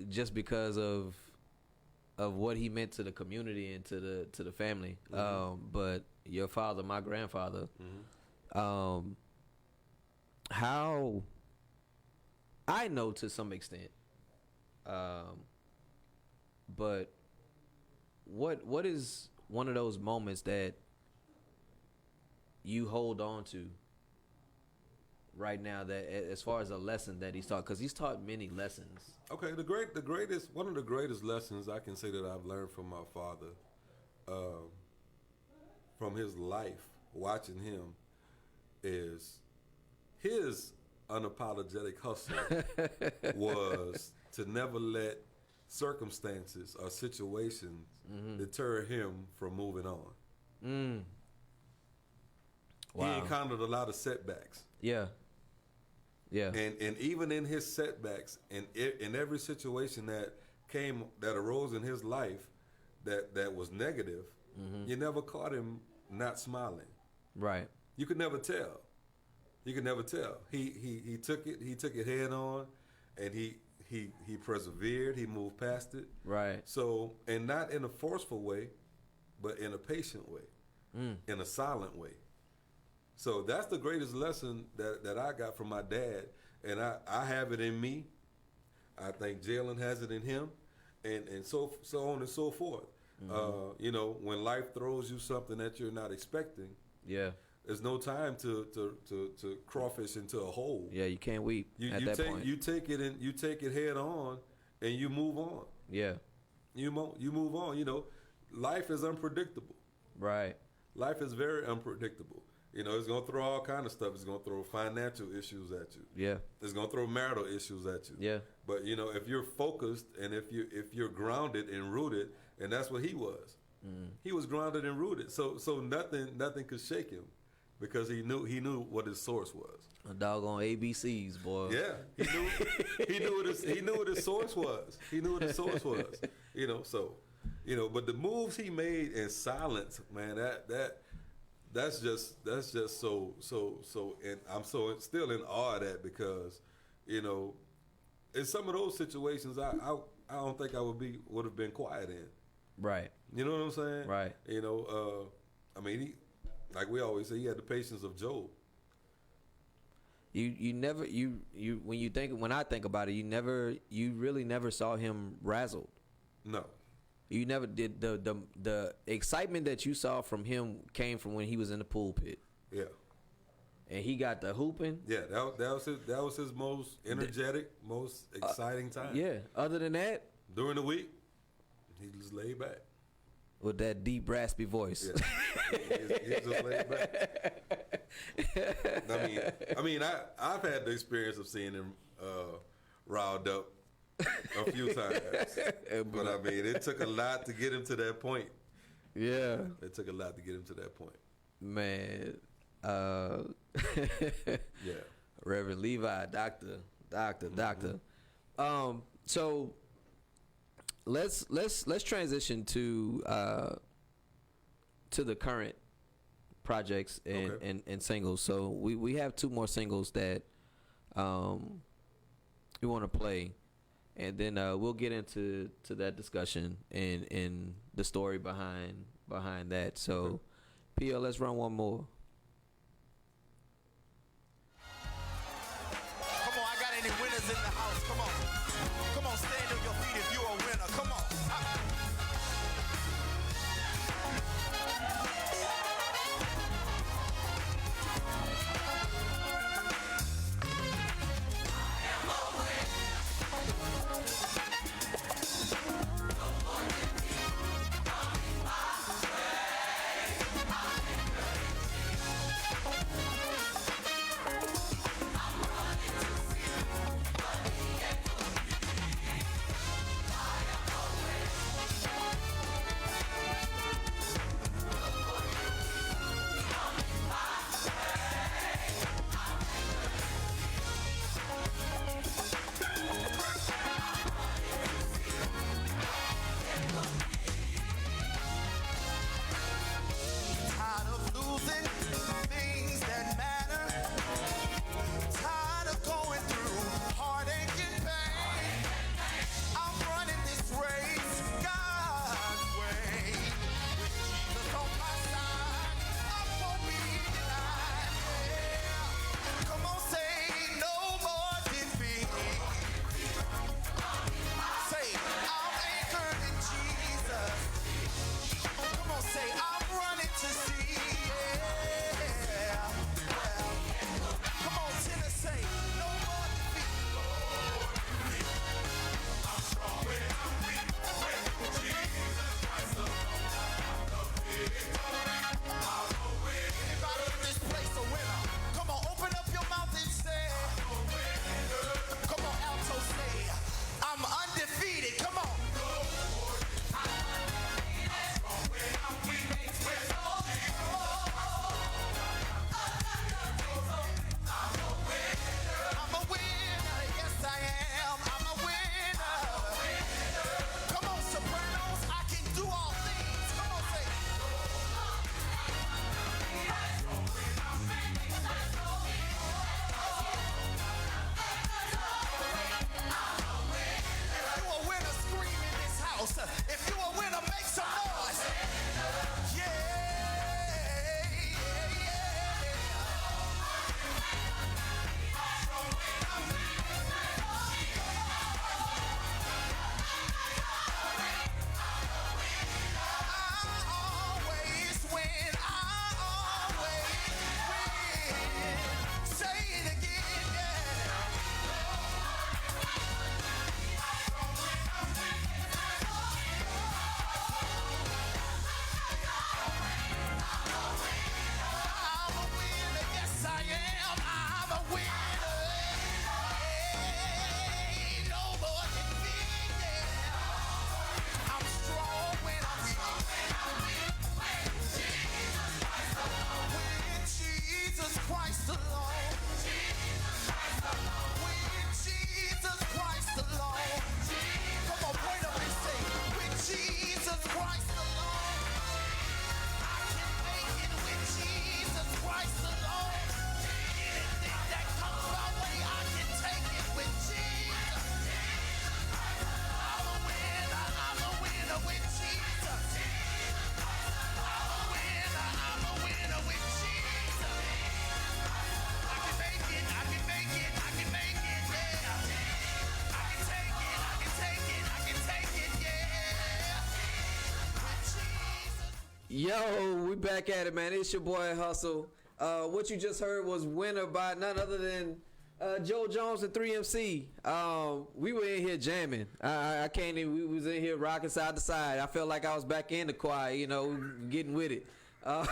just because of what he meant to the community and to the family. But your father, my grandfather, how I know to some extent, but what is one of those moments that you hold on to right now, that as far as a lesson that he's taught, because he's taught many lessons. Okay, one of the greatest lessons I can say that I've learned from my father, from his life, watching him, is his unapologetic hustle was to never let circumstances or situations deter him from moving on. Wow. He encountered a lot of setbacks. Yeah. And even in his setbacks, and in every situation that arose in his life that was negative, you never caught him not smiling. Right. You could never tell. He took it head on, and he persevered. He moved past it. Right. So, and not in a forceful way, but in a patient way, in a silent way. So that's the greatest lesson that I got from my dad, and I have it in me. I think Jalen has it in him, and so on and so forth. When life throws you something that you're not expecting, there's no time to crawfish into a hole. Yeah, you can't weep at that point. You take it head on, and you move on. Yeah, you move on. Life is unpredictable. Right. Life is very unpredictable. It's gonna throw all kind of stuff. It's gonna throw financial issues at you. Yeah. It's gonna throw marital issues at you. Yeah. But if you're focused and if you're grounded and rooted, and that's what he was. He was grounded and rooted. So nothing could shake him, because he knew what his source was. A doggone ABCs, boy. Yeah. He knew what his source was. He knew what his source was. But the moves he made in silence, man, that's just so, and I'm still in awe of that, because in some of those situations I don't think I would have been quiet in. Right. You know what I'm saying? Right. He, like we always say, he had the patience of Job. When I think about it, you really never saw him razzled. No. You never did. The excitement that you saw from him came from when he was in the pulpit. Yeah. And he got the hooping. Yeah, that was his most energetic, most exciting time. Yeah. Other than that, during the week, he just laid back with that deep, raspy voice. Yeah. he just laid back. I've had the experience of seeing him riled up a few times, but it took a lot to get him to that point. Yeah, it took a lot to get him to that point. Man, yeah, Reverend Levi, doctor. So let's transition to the current projects and singles. So we have two more singles that we want to play, and then we'll get into that discussion and the story behind that. So, PL, let's run one more. Come on, I got any winners in the house? Come on, stand on your feet if you're a winner. Come on. Yo, we back at it, man. It's your boy Hustle. What you just heard was Winner by none other than Joe Jones and 3MC. We were in here jamming. I can't even, we was in here rocking side to side. I felt like I was back in the choir, you know, getting with it. But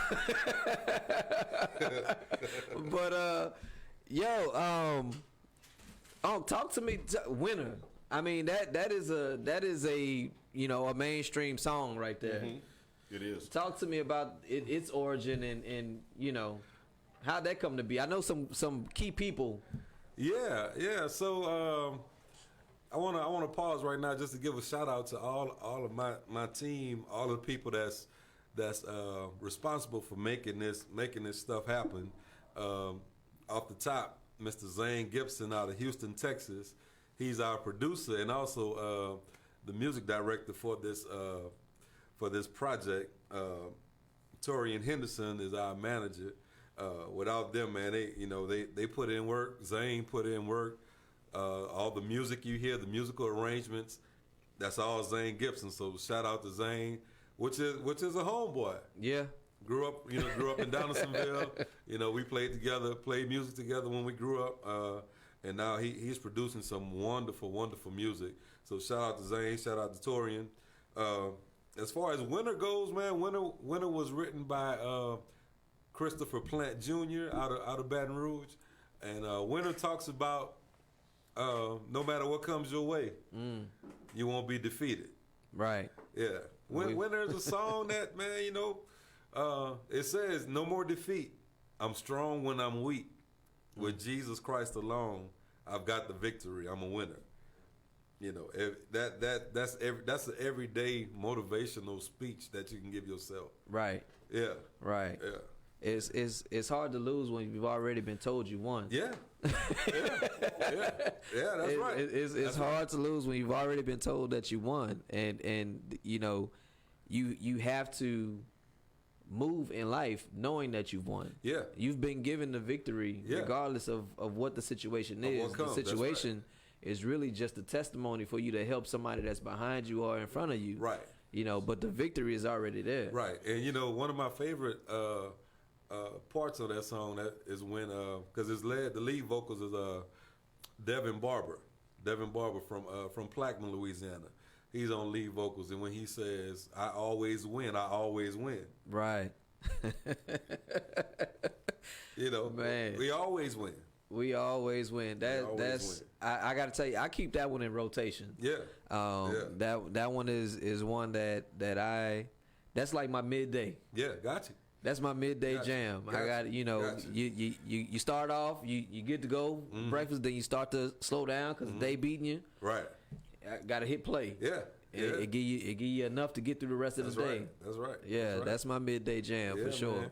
talk to me, Winner. I mean, that is a you know, a mainstream song right there. Mm-hmm. It is. Talk to me about its origin and you know, how'd that come to be? I know some key people. Yeah. So I wanna pause right now just to give a shout out to all of my team, all of the people that's responsible for making this stuff happen. Off the top, Mr. Zane Gibson out of Houston, Texas. He's our producer and also the music director for this project. Torian Henderson is our manager. Without them, man, they put in work. Zane put in work. All the music you hear, the musical arrangements, that's all Zane Gibson. So shout out to Zane, which is a homeboy. Yeah. Grew up in Donaldsonville. You know, we played music together when we grew up. And now he's producing some wonderful, wonderful music. So shout out to Zane, shout out to Torian. As far as Winter goes, man, Winter was written by Christopher Plant Jr. out of Baton Rouge, and Winter talks about no matter what comes your way, you won't be defeated. Right. Yeah. Winter is a song that, man, you know, it says no more defeat. I'm strong when I'm weak. With Jesus Christ alone, I've got the victory. I'm a winner. You know, that's an everyday motivational speech that you can give yourself. Right. Yeah. Right. Yeah. It's hard to lose when you've already been told you won. Yeah. Yeah. That's right. It's hard to lose when you've already been told that you won, and you know, you have to move in life knowing that you've won. Yeah. You've been given the victory regardless of what the situation is. The situation is really just a testimony for you to help somebody that's behind you or in front of you. Right. You know, but the victory is already there. Right. And you know, one of my favorite parts of that song that is when because the lead vocals is Devin Barber from Plaquemine, Louisiana. He's on lead vocals, and when he says, I always win. Right. You know, man, we always win. We always win. I gotta tell you, I keep that one in rotation. Yeah. That one is one that's like my midday. Yeah, got you. That's my midday jam. I got you start off, you get to go breakfast, then you start to slow down because the day beating you. Right. I gotta hit play. Yeah. It give you enough to get through the rest of the day. That's right. Yeah, that's my midday jam for sure. Man.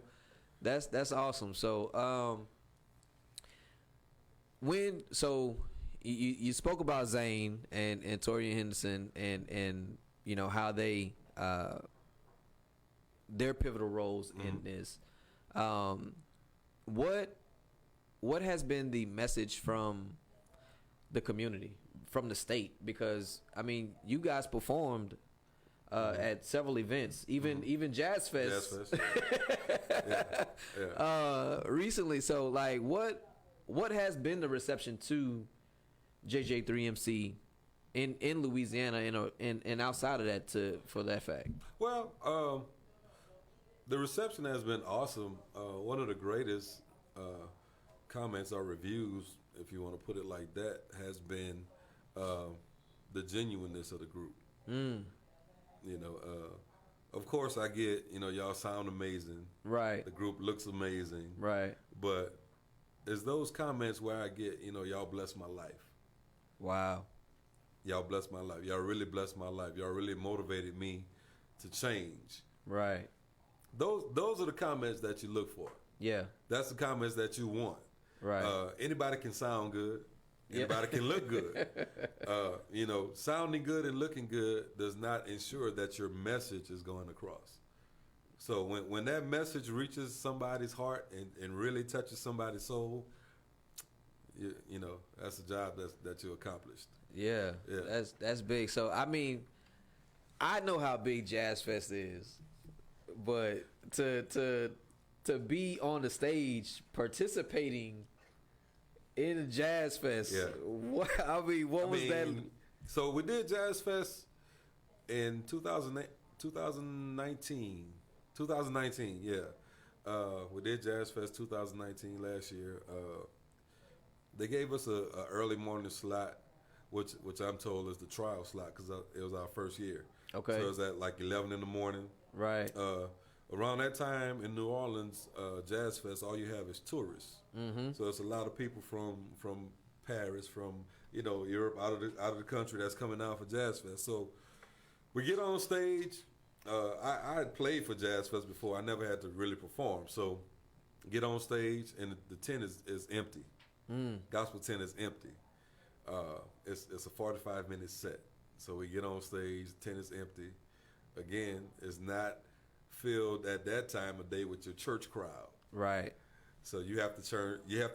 That's awesome. So you spoke about Zane and Torian Henderson and you know how they their pivotal roles in this. What has been the message from the community, from the state? Because I mean, you guys performed at several events, even Jazz Fest. Recently. So like, what has been the reception to JJ3MC in Louisiana and outside of that for that fact? Well, the reception has been awesome. One of the greatest comments or reviews, if you want to put it like that, has been the genuineness of the group. You know, of course I get, you know, y'all sound amazing. Right. The group looks amazing. Right. But it's those comments where I get, you know, y'all bless my life. Wow. Y'all bless my life. Y'all really blessed my life. Y'all really motivated me to change. Right. Those are the comments that you look for. Yeah. That's the comments that you want. Right. Anybody can sound good. Anybody can look good. You know, sounding good and looking good does not ensure that your message is going across. So when that message reaches somebody's heart and really touches somebody's soul, you know, that's a job that you accomplished. Yeah. That's big. So I mean, I know how big Jazz Fest is, but to be on the stage participating in a jazz fest. Yeah. What was that? So we did Jazz Fest in 2019. 2019, yeah. We did Jazz Fest 2019 last year. They gave us a early morning slot, which I'm told is the trial slot because it was our first year. Okay. So it was at like 11 in the morning. Right. Around that time in New Orleans, Jazz Fest, all you have is tourists. Mm-hmm. So it's a lot of people from Paris, from Europe, out of the country that's coming down for Jazz Fest. So we get on stage. I had played for Jazz Fest before. I never had to really perform. So get on stage and the tent is empty. Gospel tent is empty. It's a 45-minute set. So we get on stage, the tent is empty. Again, it's not filled at that time of day with your church crowd. Right. So you have to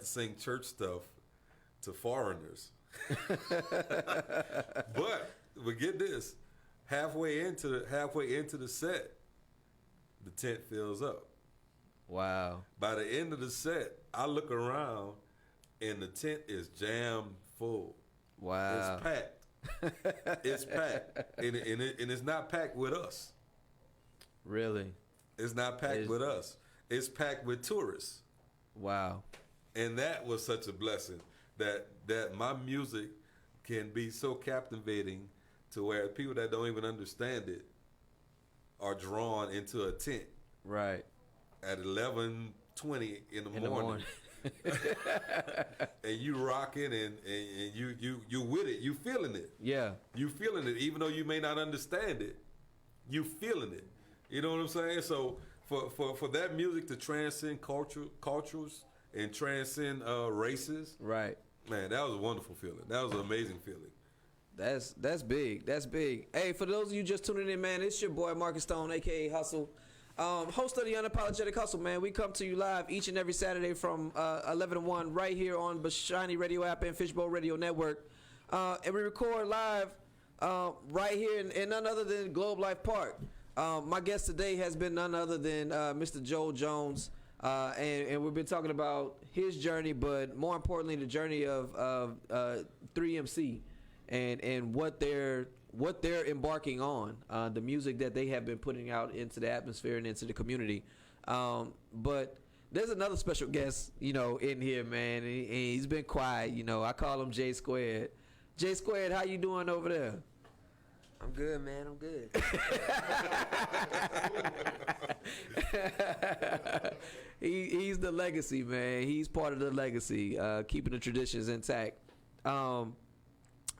sing church stuff to foreigners. But we get this. Halfway into the set, the tent fills up. Wow. By the end of the set, I look around and the tent is jammed full. Wow. It's packed. It's packed. And it's not packed with us. Really? It's not packed with us. It's packed with tourists. Wow. And that was such a blessing that my music can be so captivating to where people that don't even understand it are drawn into a tent. Right. At 11:20 in the morning. And you rocking and you with it. You feeling it. Yeah. You feeling it. Even though you may not understand it, you feeling it. You know what I'm saying? So for that music to transcend cultures and transcend races. Right. Man, that was a wonderful feeling. That was an amazing feeling. That's big. That's big. Hey, for those of you just tuning in, man, it's your boy Marcus Stone, aka Hustle, host of the Unapologetic Hustle, man. We come to you live each and every Saturday from 11 to 1 right here on Bashani Radio app and Fishbowl Radio Network, and we record live right here in none other than Globe Life Park. My guest today has been none other than Mr. Joel Jones, and we've been talking about his journey, but more importantly, the journey of 3MC. And what they're embarking on, the music that they have been putting out into the atmosphere and into the community. But there's another special guest, in here, man. And he's been quiet. I call him J Squared. J Squared, how you doing over there? I'm good, man. I'm good. He's the legacy, man. He's part of the legacy, keeping the traditions intact.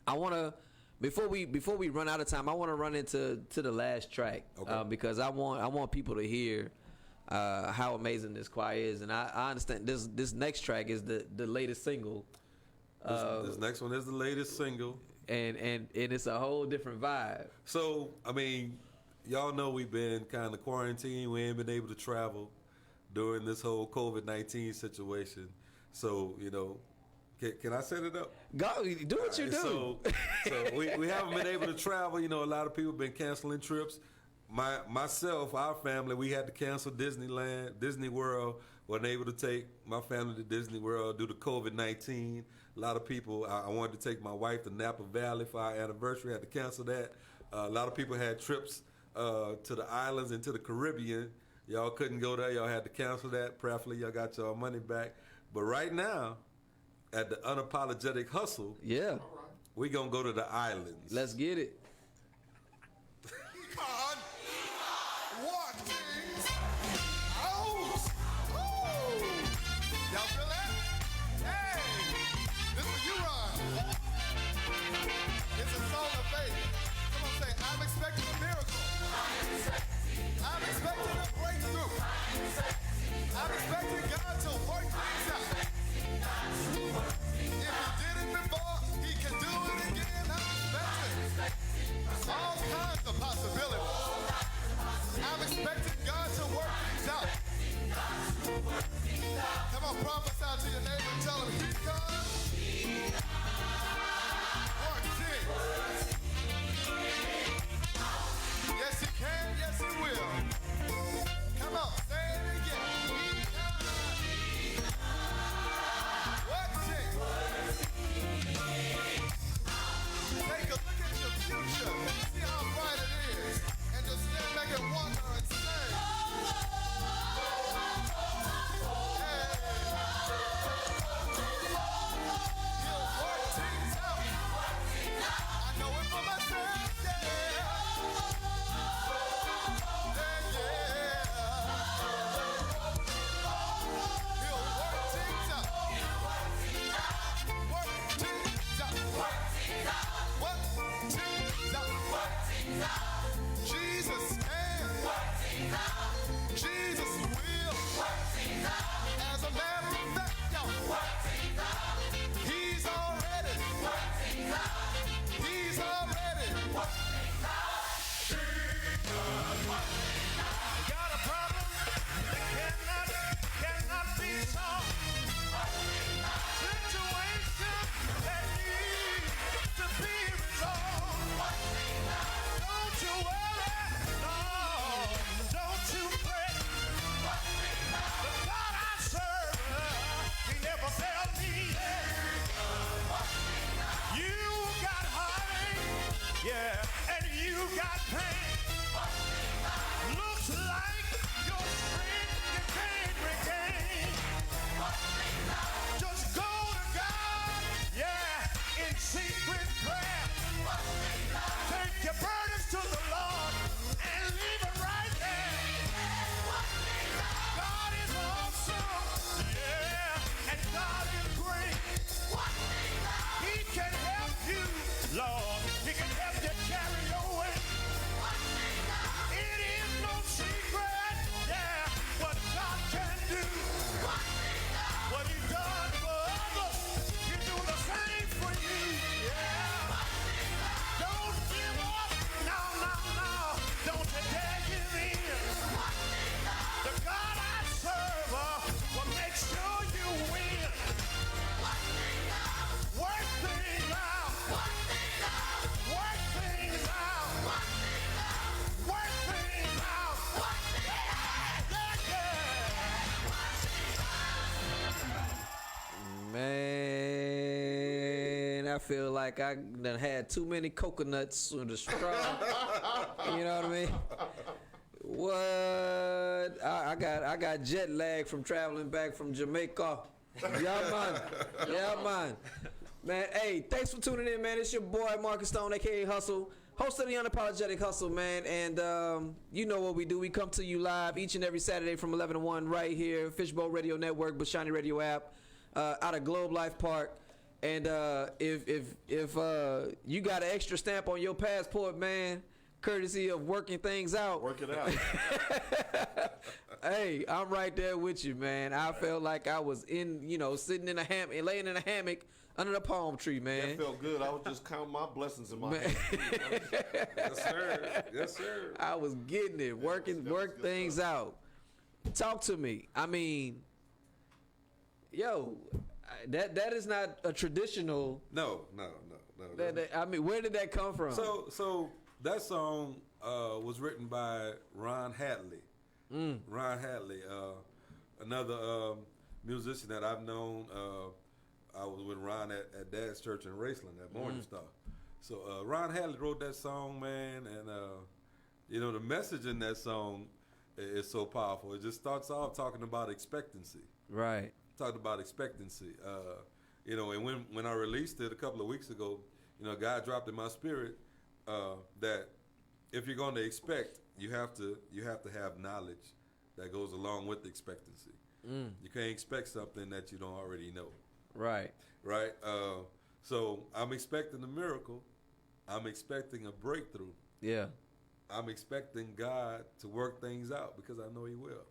I want to, before we run out of time, I want to run into the last track, okay. Because I want people to hear how amazing this choir is, and I understand this next track is the latest single. This next one is the latest single, and it's a whole different vibe. So I mean, y'all know we've been kind of quarantined. We ain't been able to travel during this whole COVID-19 situation. So Can I set it up? Go, do what you do. So we haven't been able to travel. A lot of people have been canceling trips. Myself, our family, we had to cancel Disneyland, Disney World. Wasn't able to take my family to Disney World due to COVID-19. A lot of people, I wanted to take my wife to Napa Valley for our anniversary. Had to cancel that. A lot of people had trips to the islands and to the Caribbean. Y'all couldn't go there. Y'all had to cancel that. Prayerfully, y'all got y'all money back. But right now, at the Unapologetic Hustle, yeah, we gonna go to the islands. Let's get it. On. One, out. Ooh. Y'all feel that? Hey, this is you, Ron. It's a song of faith. Come on, say, I'm expecting a miracle. I'm expecting a breakthrough. I'm expecting God to work things out. If he did it before, he can do it again. I'm expecting all kinds of possibilities. I'm expecting God to work things out. Come on, prophesy to your neighbor and tell him he comes. One, two. Yes, he can. Yes, he will. I feel like I done had too many coconuts with a straw. You know what I mean? What? I got jet lag from traveling back from Jamaica. Yeah, man. Yeah, man. Man, hey, thanks for tuning in, man. It's your boy Marcus Stone, aka Hustle, host of the Unapologetic Hustle, man. And you know what we do. We come to you live each and every Saturday from 11 to 1 right here, Fishbowl Radio Network, Bashani Radio app, out of Globe Life Park. And if you got an extra stamp on your passport, man, courtesy of working things out. Work it out. Hey, I'm right there with you, man. I felt like I was sitting in a hammock, laying in a hammock under the palm tree, man. That felt good. I was just counting my blessings in my hand. Yes, sir. Yes, sir. I was getting it, work things out. Talk to me. I mean, yo, that is not a traditional. No. I mean, where did that come from? So that song was written by Ron Hadley. Ron Hadley, another musician that I've known. I was with Ron at Dad's Church in Raceland at Morning Star. So Ron Hadley wrote that song, man, and the message in that song is so powerful. It just starts off talking about expectancy. Right. Talked about expectancy. And when I released it a couple of weeks ago, God dropped in my spirit that if you're going to expect, you have to have knowledge that goes along with the expectancy. You can't expect something that you don't already know. Right. Right. So I'm expecting a miracle. I'm expecting a breakthrough. Yeah. I'm expecting God to work things out because I know He will.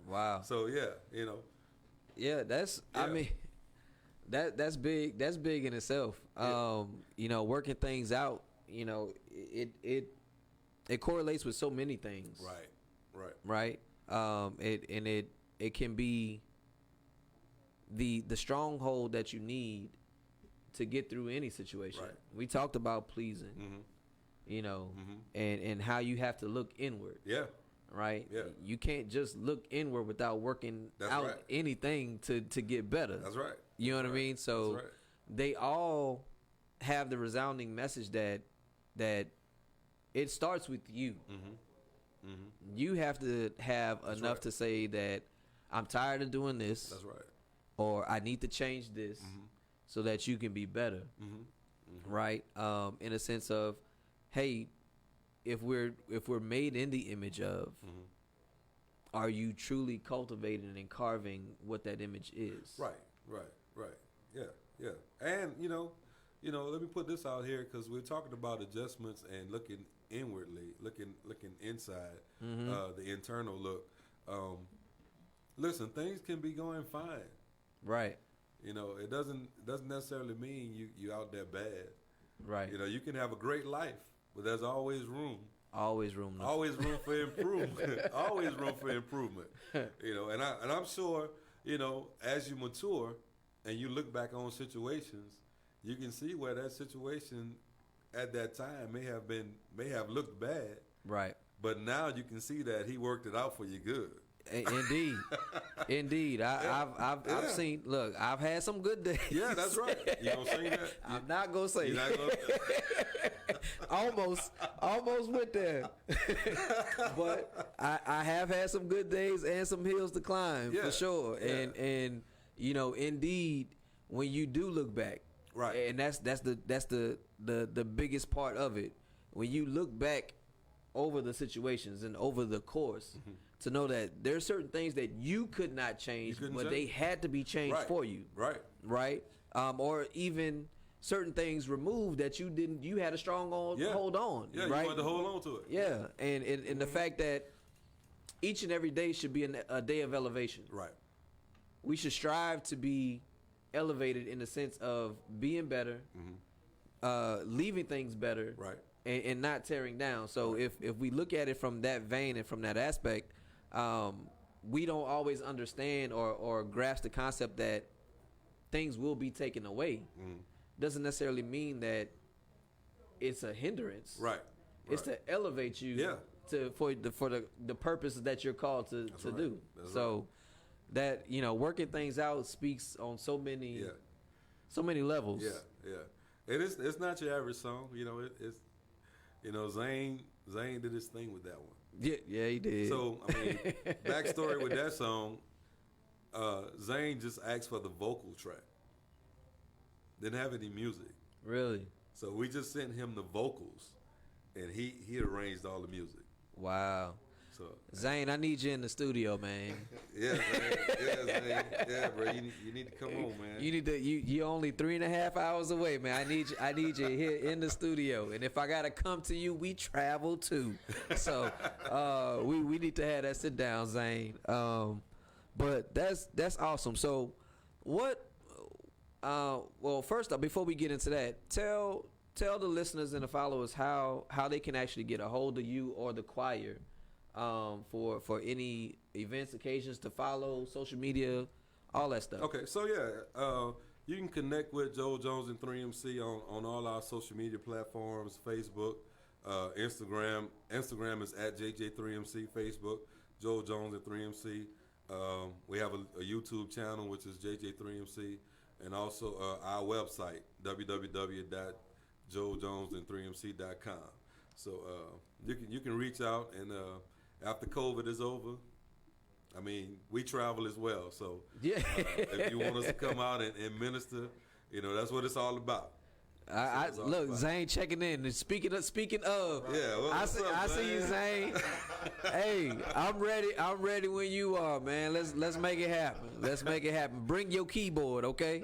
Wow. So yeah. Yeah, I mean, that's big. That's big in itself. Yeah. Working things out. It correlates with so many things. Right. It can be the stronghold that you need to get through any situation. Right. We talked about pleasing, and how you have to look inward. Yeah. Right. Yeah. You can't just look inward without working out anything to get better. That's right. You know what I mean? So they all have the resounding message that it starts with you. You have to have enough to say that I'm tired of doing this. That's right. Or I need to change this so that you can be better. Right? In a sense of, hey, if we're made in the image of, are you truly cultivating and carving what that image is? Right. Yeah. And let me put this out here because we're talking about adjustments and looking inwardly, looking inside, the internal look. Listen, things can be going fine. Right. It doesn't necessarily mean you out there bad. Right. You can have a great life, but there's always room. Always room. Always room for improvement. Always room for improvement. And I'm sure, as you mature and you look back on situations, you can see where that situation at that time may have looked bad. Right. But now you can see that He worked it out for you good. Indeed. I've seen. Look, I've had some good days. Yeah, that's right. You gonna say that? I'm not gonna say. You're not gonna. almost went there. But I have had some good days and some hills to climb for sure. Yeah. And indeed, when you do look back, right, and that's the biggest part of it. When you look back over the situations and over the course. To know that there are certain things that you could not change, but they had to be changed for you. Right. Or even certain things removed that you didn't. You had a strong hold on. Yeah, right? You wanted to hold on to it. Yeah, and the fact that each and every day should be a day of elevation. Right. We should strive to be elevated in the sense of being better, leaving things better, right, and not tearing down. So if we look at it from that vein and from that aspect. We don't always understand or grasp the concept that things will be taken away. Doesn't necessarily mean that it's a hindrance. Right. It's to elevate you for the purposes that you're called to do. That's so that working things out speaks on so many so many levels. Yeah. And it's not your average song. You know, it's Zane did his thing with that one. Yeah, he did. So I mean, backstory with that song, Zane just asked for the vocal track. Didn't have any music. Really? So we just sent him the vocals, and he arranged all the music. Wow. So Zane, I need you in the studio, man. Yeah, Zane. Yeah, bro. You need to come on, man. You need to. You only 3.5 hours away, man. I need you here in the studio. And if I gotta come to you, we travel too. So we need to have that sit down, Zane. But that's awesome. So what? Well, first off, before we get into that, tell the listeners and the followers how they can actually get a hold of you or the choir. For any events, occasions to follow, social media, all that stuff. Okay, so you can connect with Joel Jones and 3MC on all our social media platforms, Facebook, Instagram. Instagram is at JJ3MC, Facebook, Joel Jones and 3MC. We have a YouTube channel, which is JJ3MC, and also our website, www.joeljonesand3mc.com. So you can reach out, and after COVID is over, I mean, we travel as well. So if you want us to come out and minister, that's what it's all about. Look, Zane checking in. And speaking of, I see you, Zane. Hey, I'm ready when you are, man. Let's make it happen. Bring your keyboard, okay?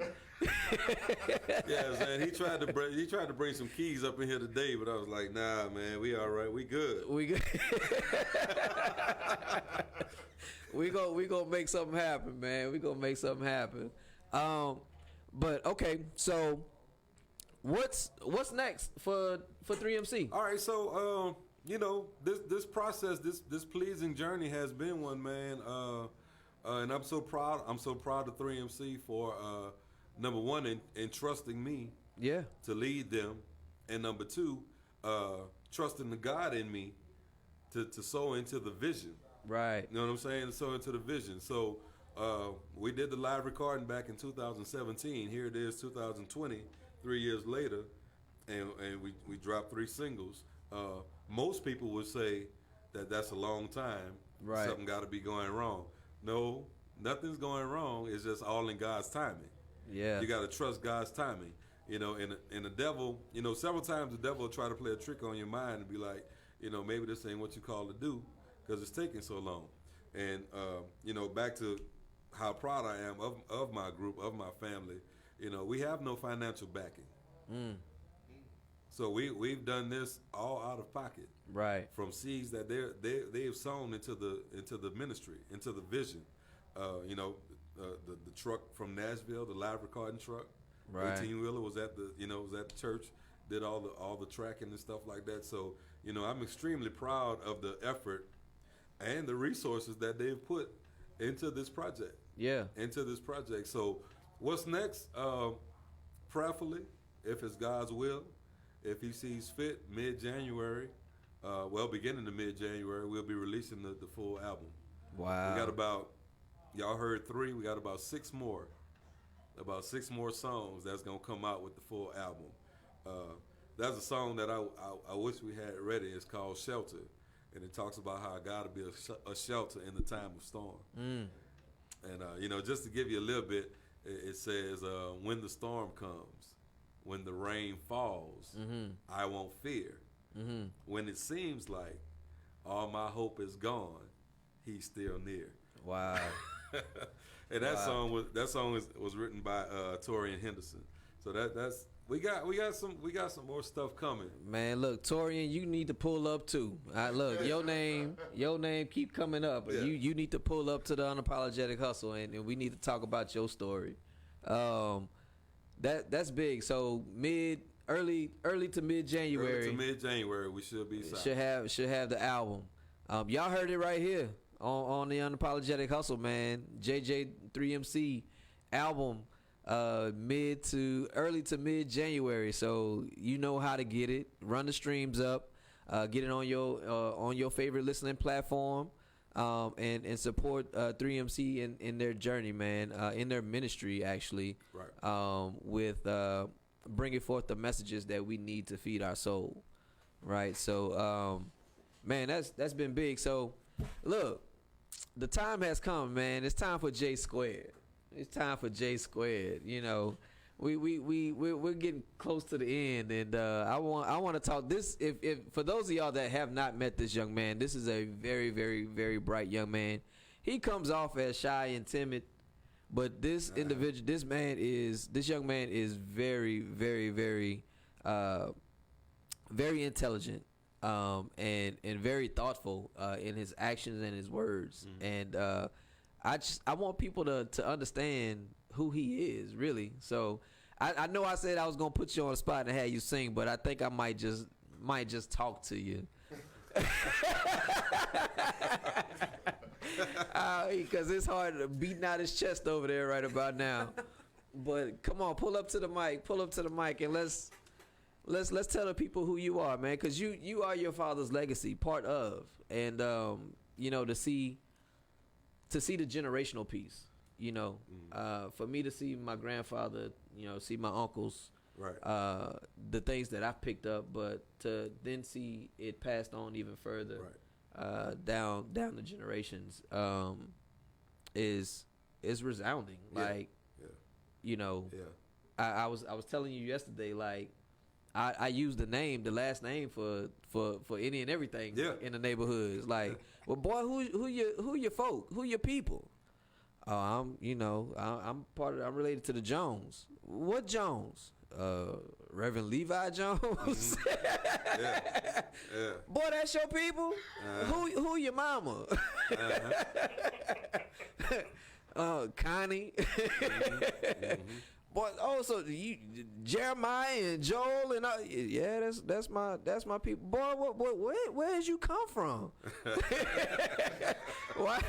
Yeah, man. He tried to bring some keys up in here today, but I was like, nah, man. We all right. We good. We gonna make something happen, man. We gonna make something happen. But okay, so. What's next for 3MC? All right, so this process, this pleasing journey has been one, man, and I'm so proud. I'm so proud of 3MC for number one, in trusting me, to lead them, and number two, trusting the God in me to sow into the vision. Right. You know what I'm saying? To sow into the vision. So we did the live recording back in 2017. Here it is, 2020. 3 years later, and we dropped 3 singles. Most people would say that's a long time. Right. Something got to be going wrong. No, nothing's going wrong. It's just all in God's timing. Yeah. You got to trust God's timing. And the devil, several times the devil will try to play a trick on your mind and be like, maybe this ain't what you called to do because it's taking so long. And, back to how proud I am of my group, of my family. We have no financial backing. So we've done this all out of pocket. Right. From seeds that they've sown into the ministry, into the vision. The truck from Nashville, the live recording truck. Right. 18-wheeler was at the church, did all the tracking and stuff like that. So, I'm extremely proud of the effort and the resources that they've put into this project. Yeah. Into this project. So what's next? Prayerfully, if it's God's will, if He sees fit, mid-January, beginning of mid-January, we'll be releasing the full album. Wow. We got y'all heard 3, we got about 6 more. About 6 more songs that's going to come out with the full album. That's a song that I wish we had ready. It's called Shelter. And it talks about how God will be a shelter in the time of storm. And, just to give you a little bit, it says, when the storm comes, when the rain falls, I won't fear. When it seems like all my hope is gone, He's still near. Wow. And that song was written by Torian Henderson. So that's we got some more stuff coming. Man, look, Torian, you need to pull up too. Look, your name keep coming up. Yeah. You need to pull up to the Unapologetic Hustle, and we need to talk about your story. That's big. So early to mid January. Early to mid January, we should be signed. Should have the album. Y'all heard it right here on the Unapologetic Hustle, man. JJ3MC album. Early to mid January, so you know how to get it. Run the streams up, get it on your favorite listening platform. and support 3MC in their journey, man, in their ministry actually, right. With bringing forth the messages that we need to feed our soul, right? So, man, that's been big. So, look, the time has come, man. It's time for J Squared. It's time for J Squared. You know, we're getting close to the end, and I want to talk this. If for those of y'all that have not met this young man, this is a very, very, very bright young man. He comes off as shy and timid, but this individual, this young man is very, very, very, very intelligent, and very thoughtful in his actions and his words, and I want people to understand who he is, really. So I know I said I was gonna put you on the spot and have you sing, but I think I might just talk to you. Because it's hard to beating out his chest over there right about now. But come on, pull up to the mic, and let's tell the people who you are, man. Because you are your father's legacy, part of, and you know, to see the generational piece. You know, for me to see my grandfather, you know, see my uncles, right, the things that I've picked up, but to then see it passed on even further, right, down the generations, is resounding. Yeah. Like, yeah. You know, yeah. I was telling you yesterday, like, I use the last name for any and everything in the neighborhoods. Like, well, boy, who your folk, who your people? I'm related to the Jones. What Jones? Reverend Levi Jones. Yeah. Boy, that's your people. Who your mama? Connie. Boy, so you Jeremiah and Joel and that's my people. Boy, where did you come from? Why?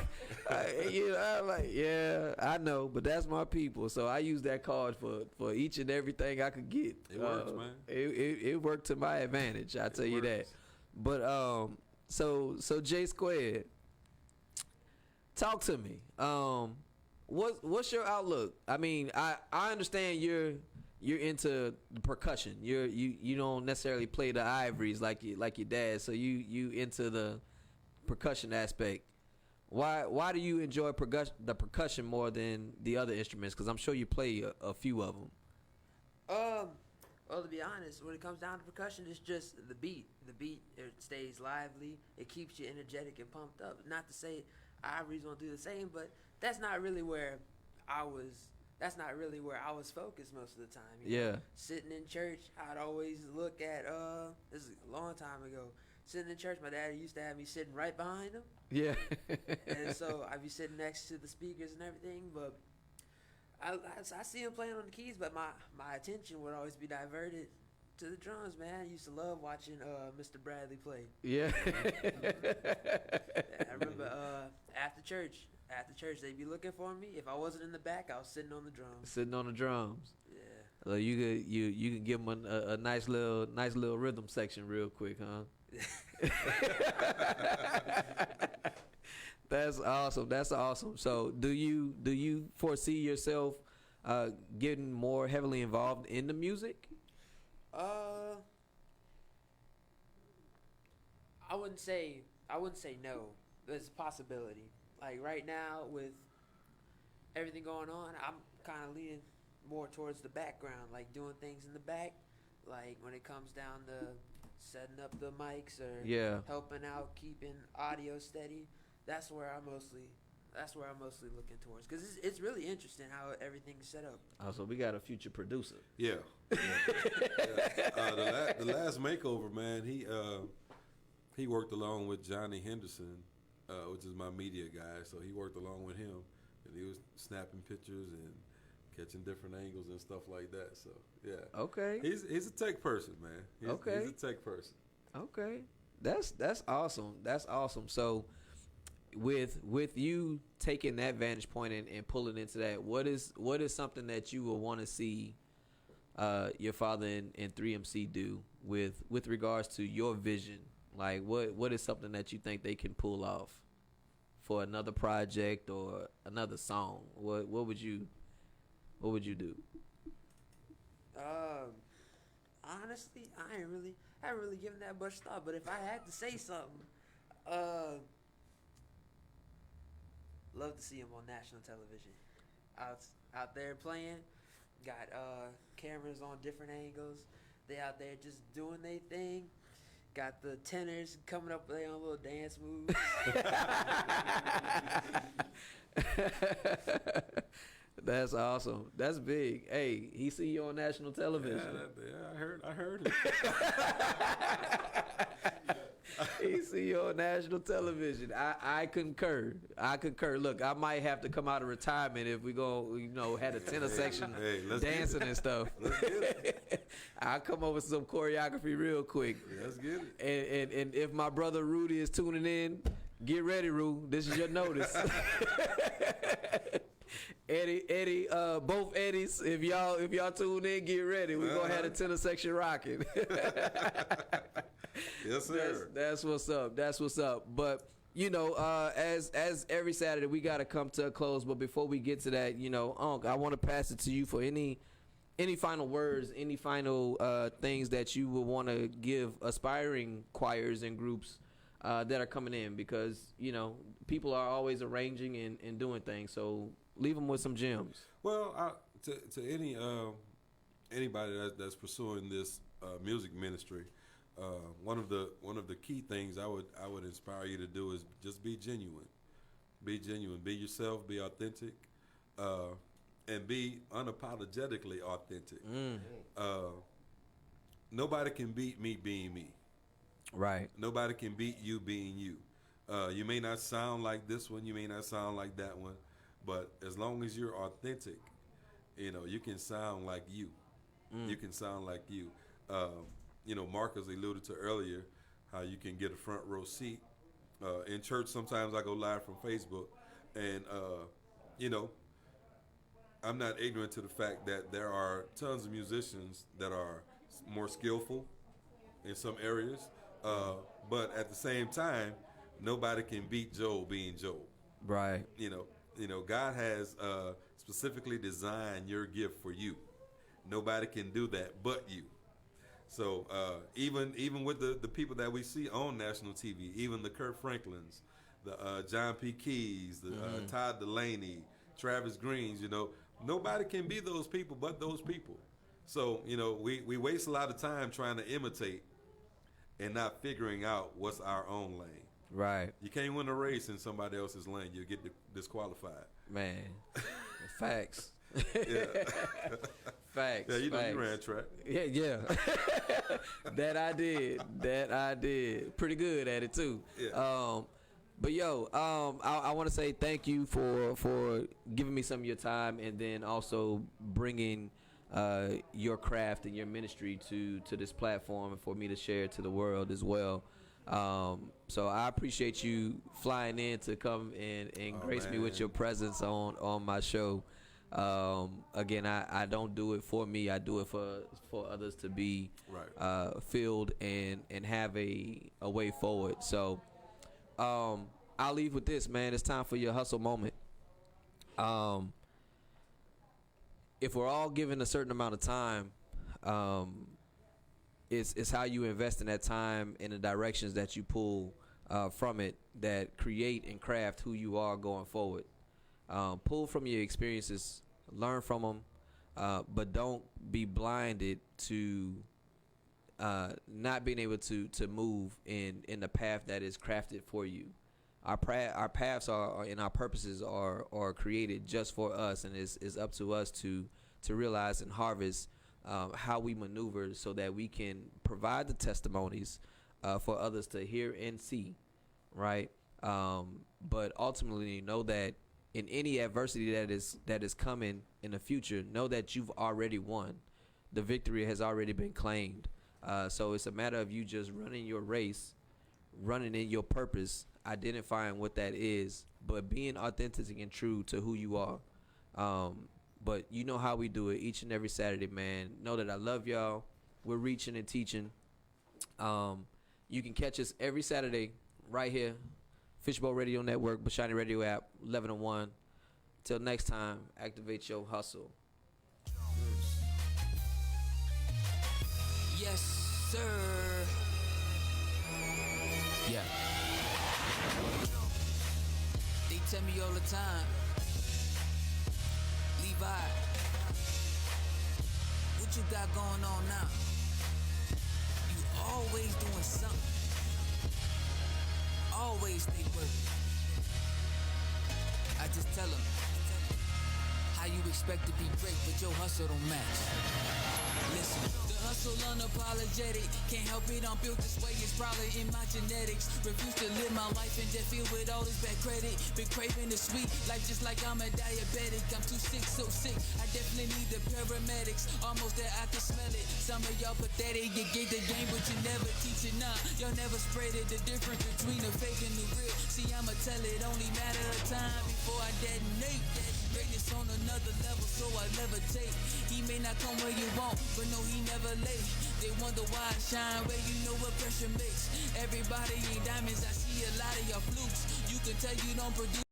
I'm like, yeah, I know, but that's my people. So I use that card for each and everything I could get. It works, man. It worked to my advantage. I tell you that. But so J Squared, talk to me. What's your outlook? I mean, I understand you're into the percussion. You don't necessarily play the ivories like your dad. So you into the percussion aspect. Why do you enjoy the percussion more than the other instruments? Because I'm sure you play a few of them. Well, to be honest, when it comes down to percussion, it's just the beat. The beat, it stays lively. It keeps you energetic and pumped up. Not to say ivories won't do the same, but that's not really where I was focused most of the time. You know? Sitting in church, I'd always look at this is a long time ago. Sitting in church, my dad used to have me sitting right behind him. Yeah. And so I'd be sitting next to the speakers and everything, but I see him playing on the keys, but my attention would always be diverted to the drums, man. I used to love watching Mr. Bradley play. Yeah. I remember after church, they'd be looking for me. If I wasn't in the back, I was sitting on the drums. Yeah. So you can give them a nice little rhythm section real quick, huh? That's awesome. So do you foresee yourself getting more heavily involved in the music? I wouldn't say no. There's a possibility. Like right now with everything going on, I'm kind of leaning more towards the background, like doing things in the back, like when it comes down to setting up the mics or helping out keeping audio steady. That's where I'm mostly looking towards, because it's really interesting how everything's set up. Oh, so we got a future producer. Yeah. The last makeover, man, he worked along with Johnny Henderson, which is my media guy. So he worked along with him, and he was snapping pictures and catching different angles and stuff like that. So yeah. Okay. He's a tech person, man. He's a tech person. Okay. That's awesome. That's awesome. So with you taking that vantage point and pulling into that, what is something that you will want to see your father and 3MC do with regards to your vision? Like what is something that you think they can pull off for another project or another song, what would you do? Honestly, I haven't really given that much thought. But if I had to say something, love to see him on national television, out there playing. Got cameras on different angles. They out there just doing their thing. Got the tenors coming up with their own little dance moves. That's awesome. That's big. Hey, he see you on national television. Yeah, I heard it. He see you on national television. I concur. Look, I might have to come out of retirement if we go, had a tenor section dancing and stuff. Let's get it. I'll come up with some choreography real quick. Let's get it. And if my brother Rudy is tuning in, get ready, Ru. This is your notice. Eddie, both Eddies, if y'all tune in, get ready. We're gonna have a tenor section rocking. Yes, sir. That's what's up. That's what's up. But as every Saturday, we gotta come to a close. But before we get to that, Unc, I want to pass it to you for any final words, any final things that you would want to give aspiring choirs and groups that are coming in, because people are always arranging and doing things. So leave them with some gems. Well, to anybody that's pursuing this music ministry, one of the key things I would inspire you to do is just be genuine. Be genuine. Be yourself. Be authentic. And be unapologetically authentic. Nobody can beat me being me. Right. Nobody can beat you being you. You may not sound like this one. You may not sound like that one. But as long as you're authentic, you can sound like you. You can sound like you. Marcus alluded to earlier how you can get a front row seat. In church, sometimes I go live from Facebook, and, I'm not ignorant to the fact that there are tons of musicians that are more skillful in some areas. But at the same time, nobody can beat Joe being Joe. Right. God has specifically designed your gift for you. Nobody can do that but you. So even with the people that we see on national TV, even the Kurt Franklins, the John P. Keys, the Todd Delaney, Travis Greens, nobody can be those people but those people. So, we waste a lot of time trying to imitate and not figuring out what's our own lane. Right. You can't win a race in somebody else's lane. You'll get disqualified. Man. Facts. Yeah. Facts. Yeah, you facts. ran track. Yeah. That I did. Pretty good at it too. Yeah. But I want to say thank you for giving me some of your time, and then also bringing your craft and your ministry to this platform for me to share it to the world as well. So I appreciate you flying in to come and grace me with your presence on my show. Again, I don't do it for me. I do it for others to be filled and have a way forward. So I'll leave with this, man. It's time for your hustle moment. If we're all given a certain amount of time, it's how you invest in that time in the directions that you pull from it that create and craft who you are going forward. Pull from your experiences, learn from them, but don't be blinded to not being able to move in the path that is crafted for you. Our paths are and our purposes are created just for us, and it's up to us to realize and harvest how we maneuver so that we can provide the testimonies for others to hear and see, right? But ultimately, know that in any adversity that is coming in the future, know that you've already won. The victory has already been claimed. So it's a matter of you just running your race, running in your purpose, identifying what that is, but being authentic and true to who you are. But you know how we do it each and every Saturday, man. Know that I love y'all. We're reaching and teaching. You can catch us every Saturday right here Fishbowl Radio Network, Bashani Radio app, 11 and 1. Till next time, activate your hustle. Yes, sir. Yeah. They tell me all the time, Levi, what you got going on now? You always doing something. Always stay working. I just tell them, how you expect to be great, but your hustle don't match. Listen, the hustle unapologetic. Can't help it, I'm built this way. It's probably in my genetics. Refuse to live my life in debt, filled with all this bad credit. Been craving the sweet life just like I'm a diabetic. I'm too sick, so sick. I definitely need the paramedics. Almost there, I can smell it. Some of y'all pathetic. You get the game, but you never teach it. Nah, y'all never spread it. The difference between the fake and the real. See, I'ma tell it. Only matter of time before I detonate. Greatness on another level, so I levitate. He may not come where you want, but no, he never late. They wonder why I shine where you know what pressure makes. Everybody ain't diamonds, I see a lot of y'all flukes. You can tell you don't produce.